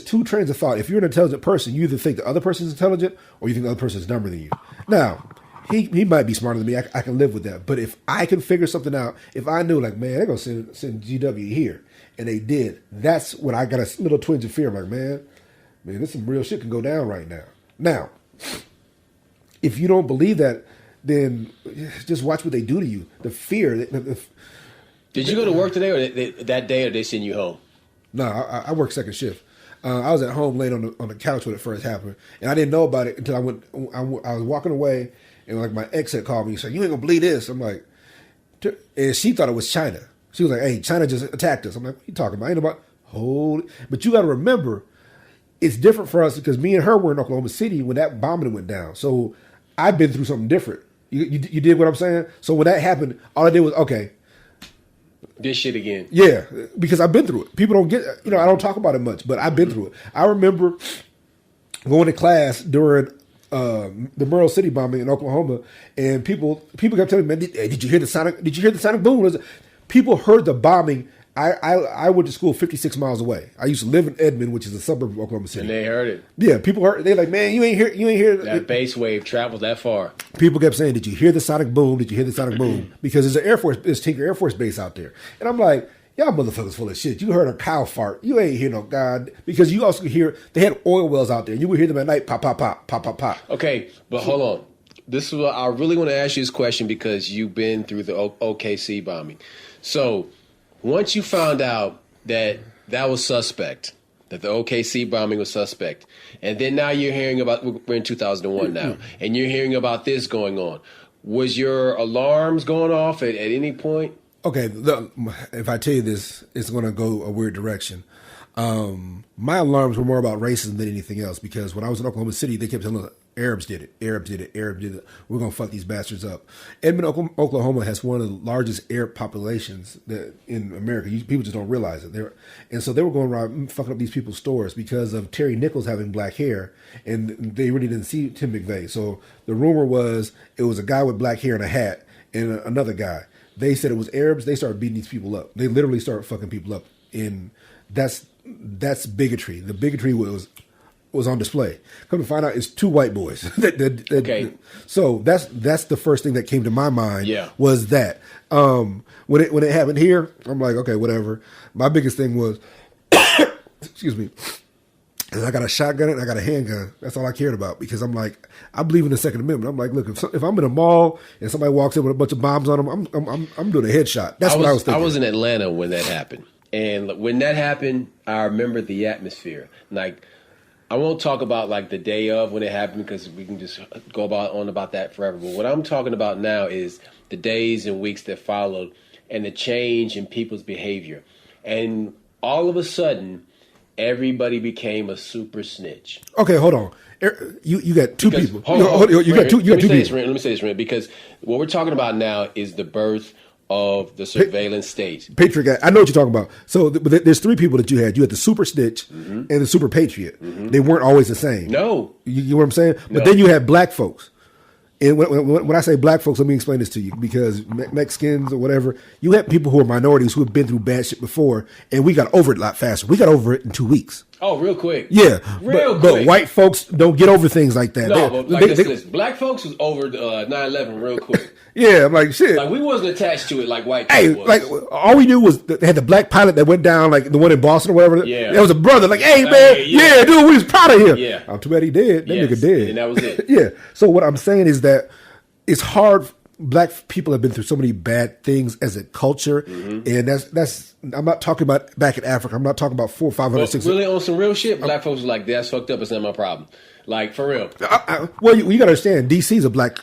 two trains of thought. If you're an intelligent person, you either think the other person's intelligent or you think the other person's dumber than you. Now, he might be smarter than me. I can live with that. But if I can figure something out, if I knew, like, man, they're going to send GW here, and they did, that's when I got a little twinge of fear. I'm like, man, this some real shit can go down right now. Now, if you don't believe that, then just watch what they do to you. The fear. Did you go to work today, or that day, or they send you home? No, I work second shift. I was at home laying on the couch when it first happened, and I didn't know about it until I was walking away, and like my ex had called me and said, "You ain't gonna believe this." I'm like, and she thought it was China. She was like, "Hey, China just attacked us." I'm like, "What you talking about?" Ain't about but you got to remember, it's different for us because me and her were in Oklahoma City when that bombing went down. So I've been through something different. You did what I'm saying? So when that happened, all I did was, okay, this shit again. Yeah, because I've been through it. People don't get, I don't talk about it much, but I've been through it. I remember going to class during the Merle City bombing in Oklahoma, and people kept telling me, "Man, did you hear the sonic? Did you hear the sonic boom?" People heard the bombing. I went to school 56 miles away. I used to live in Edmond, which is a suburb of Oklahoma City. And they heard it. Yeah, people heard. They're like, "Man, you ain't hear that bass wave traveled that far." People kept saying, "Did you hear the sonic boom? Did you hear the sonic boom?" Because there's Tinker Air Force Base out there, and I'm like, "Y'all motherfuckers full of shit. You heard a cow fart. You ain't hear no God." Because you also could hear they had oil wells out there. You would hear them at night, pop, pop, pop, pop, pop, pop. Okay, but hold on. This is what I really want to ask you this question because you've been through the OKC bombing. So once you found out that was suspect, that the OKC bombing was suspect, and then now you're hearing about, we're in 2001 now, and you're hearing about this going on. Was your alarms going off at any point? Okay, if I tell you this, it's going to go a weird direction. My alarms were more about racism than anything else because when I was in Oklahoma City, they kept telling us, Arabs did it, Arabs did it, Arabs did it. We're going to fuck these bastards up. Edmond, Oklahoma has one of the largest Arab populations in America. People just don't realize it. And so they were going around fucking up these people's stores because of Terry Nichols having black hair, and they really didn't see Tim McVeigh. So the rumor was it was a guy with black hair and a hat and another guy. They said it was Arabs. They started beating these people up. They literally started fucking people up. And that's bigotry. The bigotry was on display. Come to find out, it's two white boys. Okay. So that's the first thing that came to my mind. Yeah. Was that when it happened here, I'm like, okay, whatever. My biggest thing was, excuse me, is I got a shotgun and I got a handgun. That's all I cared about because I'm like, I believe in the Second Amendment. I'm like, look, if I'm in a mall and somebody walks in with a bunch of bombs on them, I'm doing a headshot. That's what I was thinking. I was in Atlanta when that happened, and when that happened, I remember the atmosphere. Like, I won't talk about like the day of when it happened because we can just go on about that forever. But what I'm talking about now is the days and weeks that followed and the change in people's behavior. And all of a sudden, everybody became a super snitch. Okay, hold on. You got two people. You got two people. Let me say this, Rand, because what we're talking about now is the birth of the surveillance state. Patriot guy. I know what you're talking about. So there's three people that you had. You had the super snitch and the super patriot. They weren't always the same. No. You know what I'm saying? But then you had black folks. And when I say black folks, let me explain this to you. Because Mexicans or whatever, you had people who are minorities who have been through bad shit before, and we got over it a lot faster. We got over it in 2 weeks. Oh, real quick. Yeah. Quick. But white folks don't get over things like that. No, but like this, black folks was over 9/11 real quick. Yeah, I'm like, shit. Like, we wasn't attached to it like white people was. Like, all we knew was that they had the black pilot that went down, like the one in Boston or whatever. Yeah. That was a brother. Like, hey, man, yeah, dude, we was proud of him. Yeah. I'm too bad he did. That nigga did. And that was it. Yeah. So what I'm saying is that it's hard. Black people have been through so many bad things as a culture, and that's I'm not talking about back in Africa. I'm not talking about 400, 500, Well, 600. really on some real shit, black folks are like, that's fucked up. It's not my problem. Like, for real. Well, you got to understand, D.C. is a black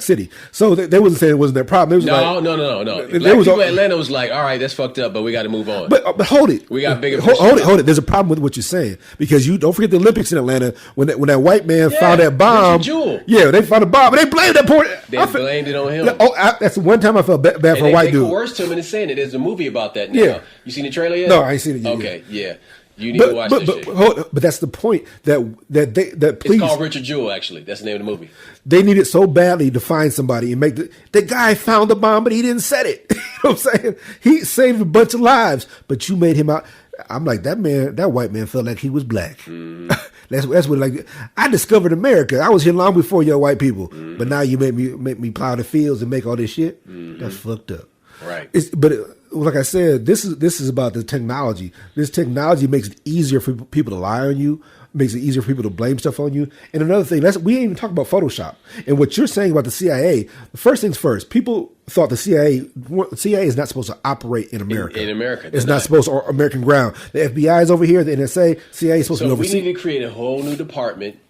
city, so they wasn't saying it wasn't their problem. It was No. Black people in Atlanta was like, all right, that's fucked up, but we got to move on. But hold it. We got bigger. Hold it. There's a problem with what you're saying, because you don't forget the Olympics in Atlanta when that white man found that bomb. Richard Jewell. Yeah, they found a bomb, and they blamed that poor. They blamed it on him. That's the one time I felt bad for a white dude. They coerced him into saying it. There's a movie about that now. Yeah. You seen the trailer yet? No, I ain't seen it yet. Okay, yeah. You need to watch this shit. But that's the point that police. It's called Richard Jewell, actually. That's the name of the movie. They needed so badly to find somebody and make the guy found the bomb, but he didn't set it. You know what I'm saying? He saved a bunch of lives, but you made him out. I'm like, that white man felt like he was black. Mm. That's what like. I discovered America. I was here long before your white people, but now you make me plow the fields and make all this shit. That's fucked up. Right. Like I said, this is about the technology. This technology makes it easier for people to lie on you, makes it easier for people to blame stuff on you. And another thing, we ain't even talking about Photoshop. And what you're saying about the CIA, the first things first, people thought the CIA is not supposed to operate in America. In America. It's not supposed to, American ground. The FBI is over here, the NSA, CIA is supposed to be overseas. So we need to create a whole new department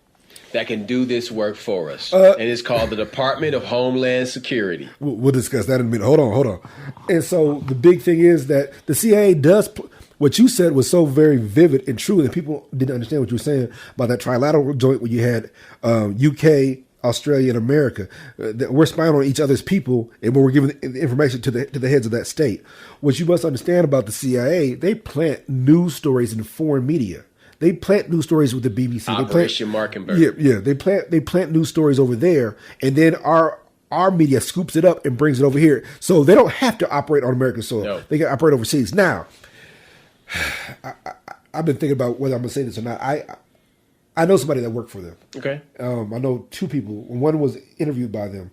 that can do this work for us. And it's called the Department of Homeland Security. We'll discuss that in a minute. Hold on. And so the big thing is that the CIA does, what you said was so very vivid and true that people didn't understand what you were saying about that trilateral joint where you had UK, Australia, and America. That we're spying on each other's people, and we're giving information to the heads of that state. What you must understand about the CIA, they plant news stories in foreign media. They plant news stories with the BBC. Operation Markenberg. Yeah. They plant news stories over there, and then our media scoops it up and brings it over here. So they don't have to operate on American soil. No. They can operate overseas. Now, I've been thinking about whether I'm going to say this or not. I know somebody that worked for them. Okay. I know two people. One was interviewed by them.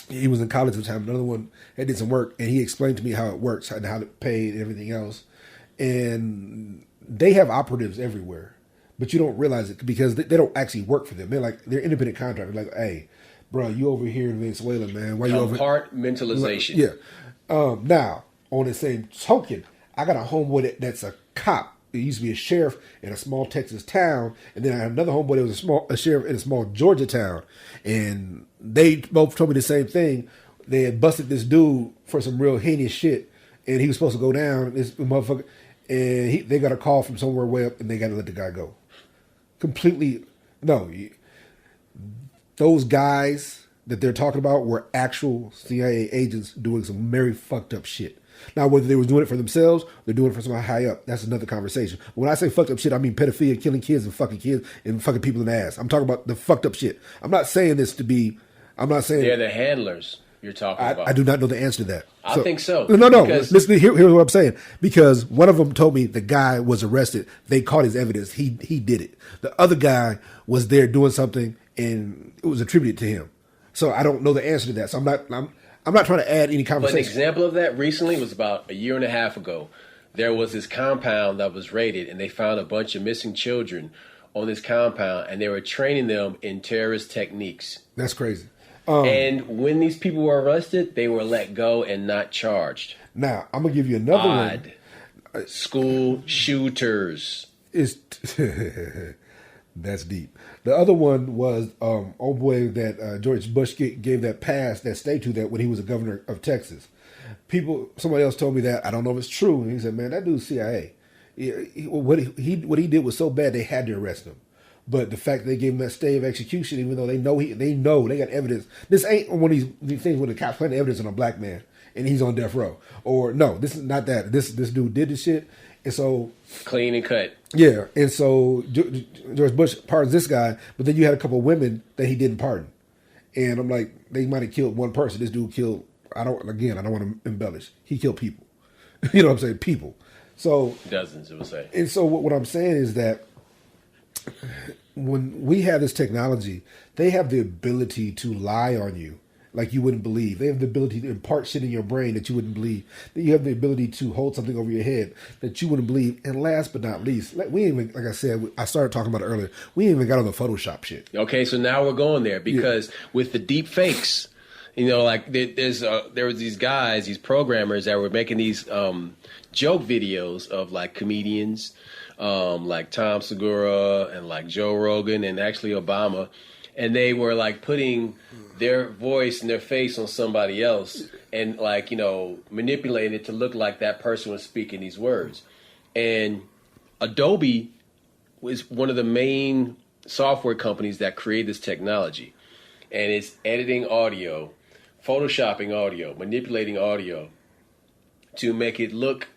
He was in college at the time. Another one had did some work, and he explained to me how it works and how it paid and everything else. And they have operatives everywhere, but you don't realize it because they don't actually work for them. They're independent contractors. Like, hey, bro, you over here in Venezuela, man. Why you over? Compartmentalization. Yeah. Now, on the same token, I got a homeboy that's a cop. He used to be a sheriff in a small Texas town, and then I had another homeboy that was a sheriff in a small Georgia town, and they both told me the same thing. They had busted this dude for some real heinous shit, and he was supposed to go down. This motherfucker. And they got a call from somewhere way up, and they got to let the guy go. Completely, no. Those guys that they're talking about were actual CIA agents doing some very fucked up shit. Now, whether they were doing it for themselves, they're doing it for somebody high up. That's another conversation. When I say fucked up shit, I mean pedophilia, killing kids and fucking people in the ass. I'm talking about the fucked up shit. I'm not saying this to be. I'm not saying they're the handlers. You're talking about. I do not know the answer to that. I think so. No. Listen, here's what I'm saying. Because one of them told me the guy was arrested. They caught his evidence. He did it. The other guy was there doing something, and it was attributed to him. So I don't know the answer to that. So I'm not trying to add any conversation. But an example of that recently was about a year and a half ago. There was this compound that was raided, and they found a bunch of missing children on this compound, and they were training them in terrorist techniques. That's crazy. And when these people were arrested, they were let go and not charged. Now, I'm going to give you another one. School shooters. That's deep. The other one was old boy that George Bush gave that pass, that stay to that when he was a governor of Texas. Somebody else told me that. I don't know if it's true. And he said, man, that dude's CIA. What he did was so bad they had to arrest him. But the fact they gave him that stay of execution, even though they know they got evidence. This ain't one of these things where the cops plant evidence on a black man and he's on death row. Or no, this is not that. This dude did this shit, and so clean and cut. Yeah, and so George Bush pardons this guy, but then you had a couple of women that he didn't pardon, and I'm like, they might have killed one person. This dude killed. I don't want to embellish. He killed people. You know what I'm saying? People. So dozens, it would say. And so what I'm saying is that when we have this technology, they have the ability to lie on you like you wouldn't believe. They have the ability to impart shit in your brain that you wouldn't believe. You have the ability to hold something over your head that you wouldn't believe. And last but not least, we ain't even, like I said, I started talking about it earlier, we ain't even got on the Photoshop shit. Okay, so now we're going there because with the deep fakes, You know, like there was these guys, these programmers that were making these joke videos of like comedians, like Tom Segura and like Joe Rogan and actually Obama, and they were like putting their voice and their face on somebody else and like, you know, manipulating it to look like that person was speaking these words. And Adobe was one of the main software companies that created this technology, and it's editing audio, photoshopping audio, manipulating audio to make it look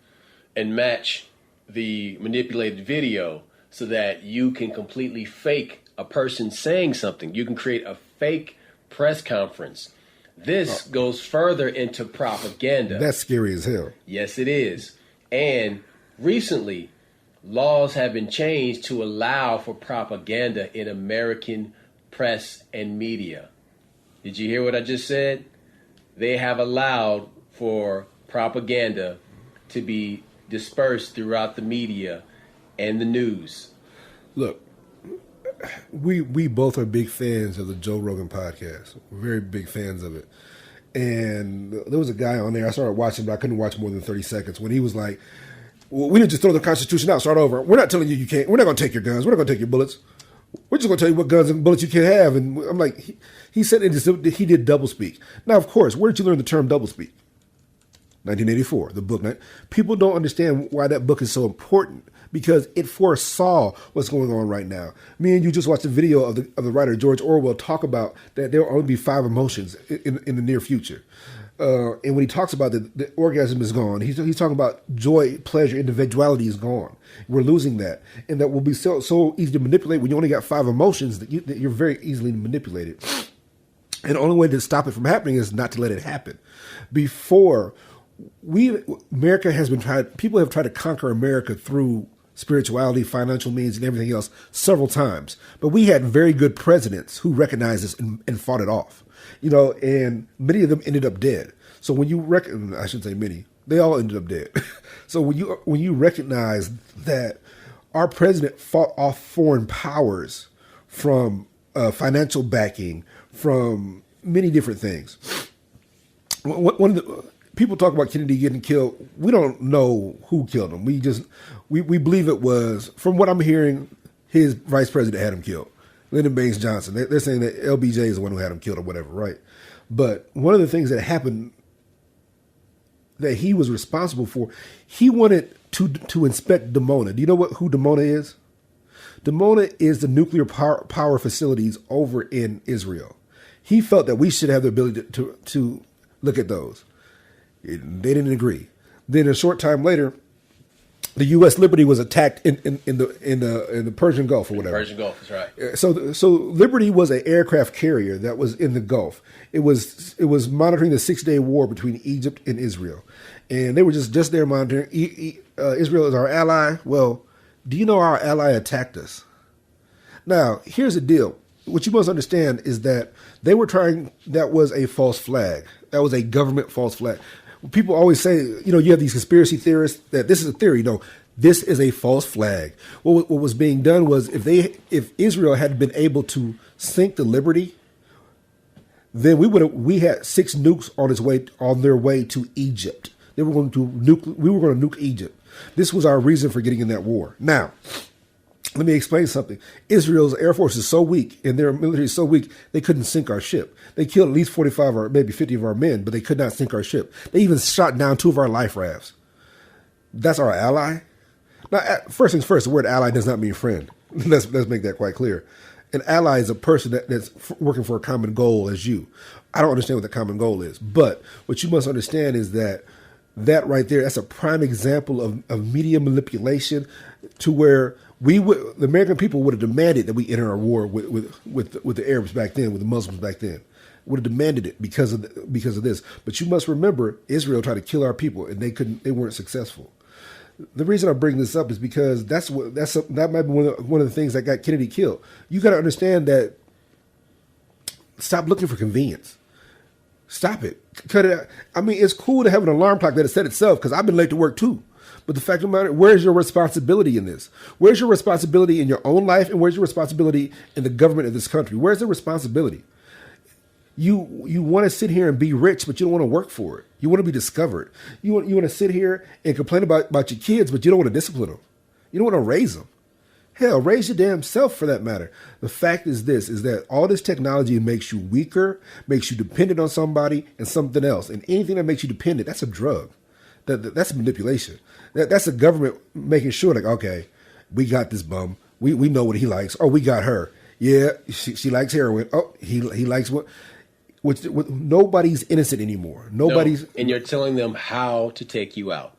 and match the manipulated video so that you can completely fake a person saying something. You can create a fake press conference. This goes further into propaganda. That's scary as hell. Yes, it is. And recently, laws have been changed to allow for propaganda in American press and media. Did you hear what I just said? They have allowed for propaganda to be dispersed throughout the media and the news. Look, we both are big fans of the Joe Rogan podcast. We're very big fans of it. And there was a guy on there, I started watching, but I couldn't watch more than 30 seconds, when he was like, well, we didn't just throw the Constitution out, start over. We're not telling you you can't. We're not going to take your guns. We're not going to take your bullets. We're just going to tell you what guns and bullets you can have. And I'm like, he said he did doublespeak. Now, of course, where did you learn the term doublespeak? 1984, the book. People don't understand why that book is so important, because it foresaw what's going on right now. Me and you just watched a video of the writer George Orwell talk about that there will only be 5 emotions in the near future. And when he talks about the orgasm is gone, he's talking about joy, pleasure, individuality is gone. We're losing that, and that will be so easy to manipulate when you only got 5 emotions that you're very easily manipulated. And the only way to stop it from happening is not to let it happen. Before America has been people have tried to conquer America through spirituality, financial means, and everything else several times. But we had very good presidents who recognized this and fought it off. You know, and many of them ended up dead. So when you I shouldn't say many, they all ended up dead. So when you recognize that our president fought off foreign powers from financial backing, from many different things. One of the people talk about Kennedy getting killed. We don't know who killed him. We believe it was, from what I'm hearing, his vice president had him killed. Lyndon Baines Johnson. They're saying that LBJ is the one who had him killed or whatever, right? But one of the things that happened that he was responsible for, he wanted to inspect Dimona. Do you know who Dimona is? Dimona is the nuclear power facilities over in Israel. He felt that we should have the ability to look at those. They didn't agree. Then a short time later, the U.S. Liberty was attacked in the Persian Gulf or whatever. Persian Gulf is right. So Liberty was an aircraft carrier that was in the Gulf. It was monitoring the 6-day war between Egypt and Israel, and they were just there monitoring. Israel is our ally. Well, do you know our ally attacked us? Now, here's the deal. What you must understand is that they were trying. That was a false flag. That was a government false flag. People always say, you have these conspiracy theorists that this is a theory. No, this is a false flag. What was being done was if Israel had been able to sink the Liberty, then we had 6 nukes on their way to Egypt. We were going to nuke Egypt. This was our reason for getting in that war. Now, let me explain something. Israel's Air Force is so weak and their military is so weak, they couldn't sink our ship. They killed at least 45 or maybe 50 of our men, but they could not sink our ship. They even shot down 2 of our life rafts. That's our ally? Now, first things first, the word ally does not mean friend. Let's make that quite clear. An ally is a person that's working for a common goal as you. I don't understand what the common goal is, but what you must understand is that right there, that's a prime example of media manipulation, to where the American people would have demanded that we enter a war with the Arabs back then, with the Muslims back then. Would have demanded it because of this. But you must remember, Israel tried to kill our people, and they weren't successful. The reason I bring this up is because that might be one of the things that got Kennedy killed. You got to understand that. Stop looking for convenience. Stop it. Cut it out. I mean, it's cool to have an alarm clock that it set itself, because I've been late to work too. But the fact of the matter, where's your responsibility in this? Where's your responsibility in your own life, and where's your responsibility in the government of this country? Where's the responsibility? You want to sit here and be rich, but you don't want to work for it. You want to be discovered. You want to sit here and complain about your kids, but you don't want to discipline them. You don't want to raise them. Hell, raise your damn self for that matter. The fact is that all this technology makes you weaker, makes you dependent on somebody and something else. And anything that makes you dependent, that's a drug. That's manipulation. That's the government making sure, like, okay, we got this bum. We know what he likes. Oh, we got her. Yeah, she likes heroin. Oh, he likes what? Nobody's innocent anymore. Nobody's. No, and you're telling them how to take you out.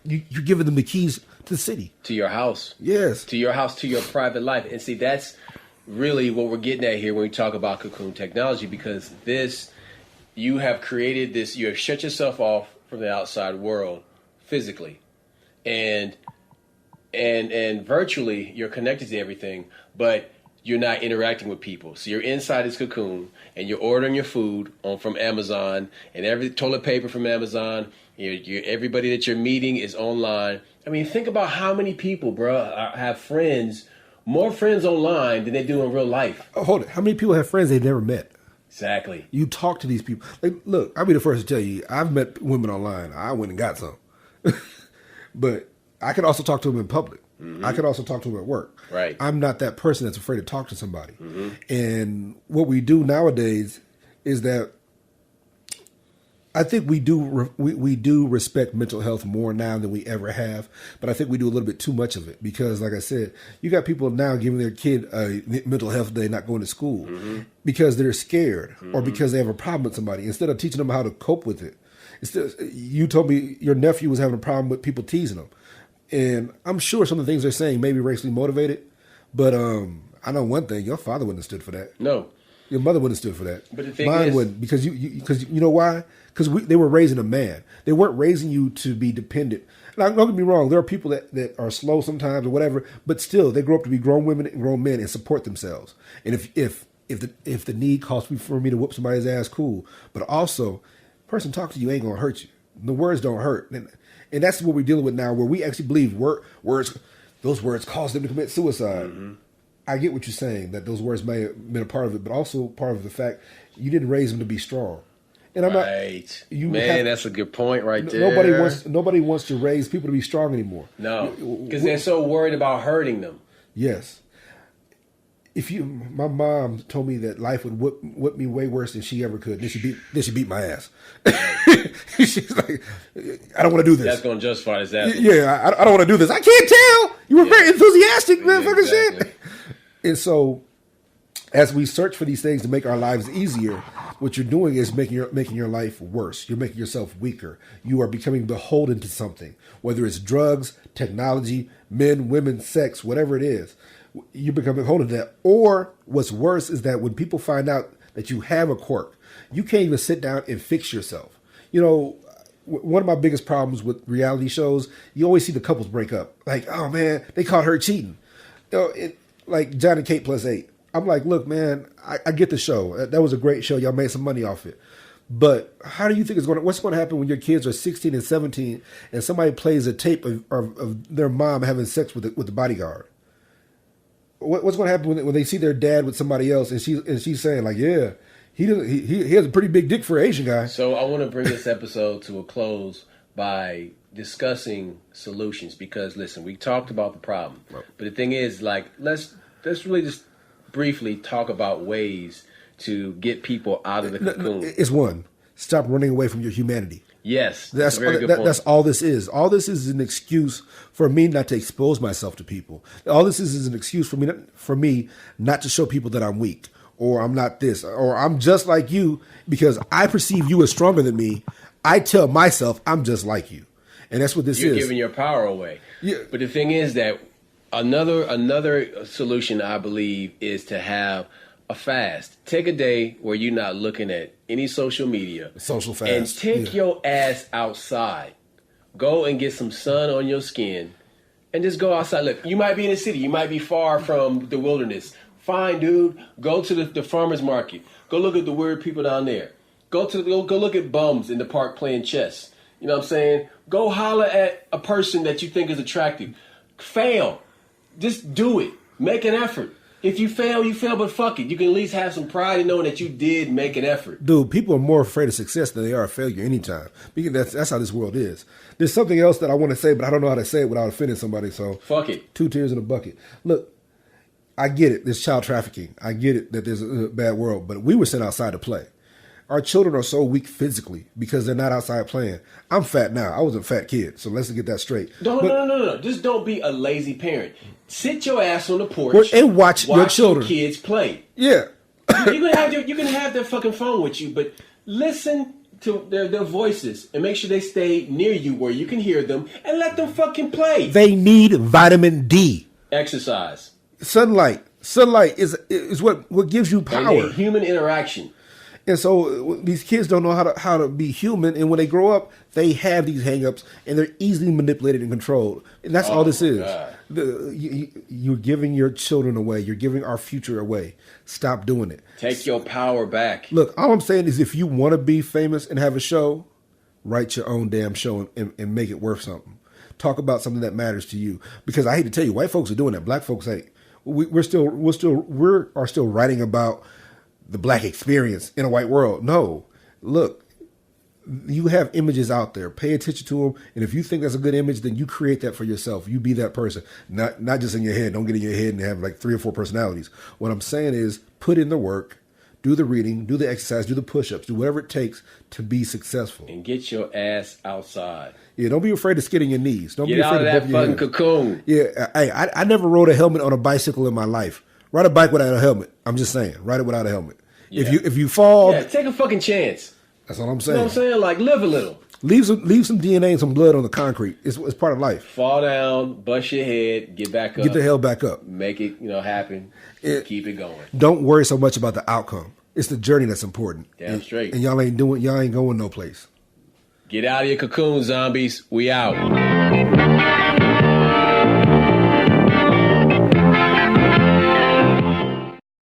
You're giving them the keys to the city. To your house. Yes. To your house, to your private life. And see, that's really what we're getting at here when we talk about cocoon technology, because you have created this, you have shut yourself off from the outside world physically. And virtually you're connected to everything, but you're not interacting with people. So you're inside this cocoon and you're ordering your food from Amazon, and every toilet paper from Amazon. Everybody that you're meeting is online. I mean, think about how many people, bro, have friends, more friends online than they do in real life. Oh, hold it. How many people have friends they've never met? Exactly. You talk to these people. Like, look, I'll be the first to tell you, I've met women online. I went and got some. But I can also talk to them in public. Mm-hmm. I can also talk to them at work. Right. I'm not that person that's afraid to talk to somebody. Mm-hmm. And what we do nowadays is that I think we do respect mental health more now than we ever have, but I think we do a little bit too much of it because, like I said, you got people now giving their kid a mental health day not going to school mm-hmm. because they're scared mm-hmm. or because they have a problem with somebody instead of teaching them how to cope with it. You told me your nephew was having a problem with people teasing him, and I'm sure some of the things they're saying may be racially motivated, but I know one thing: your father wouldn't have stood for that. No. Your mother wouldn't have stood for that. But the thing Mine is, wouldn't, because you know why? Because they were raising a man. They weren't raising you to be dependent. Now, don't get me wrong. There are people that are slow sometimes or whatever, but still they grow up to be grown women and grown men and support themselves. And if the need calls for me to whoop somebody's ass, cool. But also, the person talking to you ain't gonna hurt you. The words don't hurt, and that's what we're dealing with now, where we actually believe those words cause them to commit suicide. Mm-hmm. I get what you're saying, that those words may have been a part of it, but also part of the fact you didn't raise them to be strong. And I'm right. That's a good point right there. Nobody wants to raise people to be strong anymore. No, because they're so worried about hurting them. Yes. My mom told me that life would whip me way worse than she ever could. Then she beat my ass. She's like, I don't want to do this. That's going to justify this ass. Yeah, I don't want to do this. I can't tell. You were very enthusiastic, motherfucker. Shit. And so, as we search for these things to make our lives easier, what you're doing is making your life worse. You're making yourself weaker. You are becoming beholden to something, whether it's drugs, technology, men, women, sex, whatever it is. You become beholden to that. Or what's worse is that when people find out that you have a quirk, you can't even sit down and fix yourself. You know, one of my biggest problems with reality shows, you always see the couples break up. Like, oh man, they caught her cheating. You know, like John and Kate +8. I'm like, look, man, I get the show. That was a great show. Y'all made some money off it. But how do you think what's going to happen when your kids are 16 and 17 and somebody plays a tape of their mom having sex with the bodyguard? What's going to happen when they see their dad with somebody else and she's saying like, yeah, he has a pretty big dick for an Asian guy. So I want to bring this episode to a close by discussing solutions, because listen, we talked about the problem, right. But the thing is, like, let's really just briefly talk about ways to get people out of the cocoon. It's one, stop running away from your humanity. Yes, that's a very good point. That's all this is. All this is an excuse for me not to expose myself to people. All this is an excuse for me not to show people that I'm weak, or I'm not this, or I'm just like you because I perceive you as stronger than me. I tell myself I'm just like you. And that's what this is. You're giving your power away. Yeah. But the thing is that another solution, I believe, is to have a fast. Take a day where you're not looking at any social media. Social fast. And take your ass outside. Go and get some sun on your skin and just go outside. Look, you might be in the city. You might be far from the wilderness. Fine, dude. Go to the farmer's market. Go look at the weird people down there. Go look at bums in the park playing chess. You know what I'm saying? Go holler at a person that you think is attractive. Fail. Just do it. Make an effort. If you fail, you fail, but fuck it. You can at least have some pride in knowing that you did make an effort. Dude, people are more afraid of success than they are of failure anytime. Because that's how this world is. There's something else that I want to say, but I don't know how to say it without offending somebody. So fuck it. 2 tears in a bucket. Look, I get it. There's child trafficking. I get it that there's a bad world. But we were sent outside to play. Our children are so weak physically because they're not outside playing. I'm fat now. I was a fat kid. So let's get that straight. No. Just don't be a lazy parent. Sit your ass on the porch and watch your children. Your kids play. Yeah. you can have their fucking phone with you, but listen to their voices and make sure they stay near you where you can hear them and let them fucking play. They need vitamin D. Exercise. Sunlight is what gives you power. They need human interaction. And so these kids don't know how to be human, and when they grow up, they have these hang-ups, and they're easily manipulated and controlled. And that's all this is. You're giving your children away. You're giving our future away. Stop doing it. Take your power back. Look, all I'm saying is if you want to be famous and have a show, write your own damn show and make it worth something. Talk about something that matters to you. Because I hate to tell you, white folks are doing that. Black folks ain't. We are still writing about the black experience in a white world. No, look, you have images out there. Pay attention to them, and if you think that's a good image, then you create that for yourself. You be that person, not just in your head. Don't get in your head and have like 3 or 4 personalities. What I'm saying is, put in the work, do the reading, do the exercise, do the push-ups, do whatever it takes to be successful. And get your ass outside. Yeah, don't be afraid to skid in your knees. Don't get be afraid out of that fucking cocoon. Yeah, I never rode a helmet on a bicycle in my life. Ride a bike without a helmet. I'm just saying, ride it without a helmet. Yeah. If you fall, take a fucking chance. That's all I'm saying. You know what I'm saying? Like, live a little. Leave some DNA and some blood on the concrete. It's part of life. Fall down, bust your head, get back up. Get the hell back up. Make it, happen. Keep it going. Don't worry so much about the outcome. It's the journey that's important. Damn straight. And y'all ain't going no place. Get out of your cocoon, zombies. We out.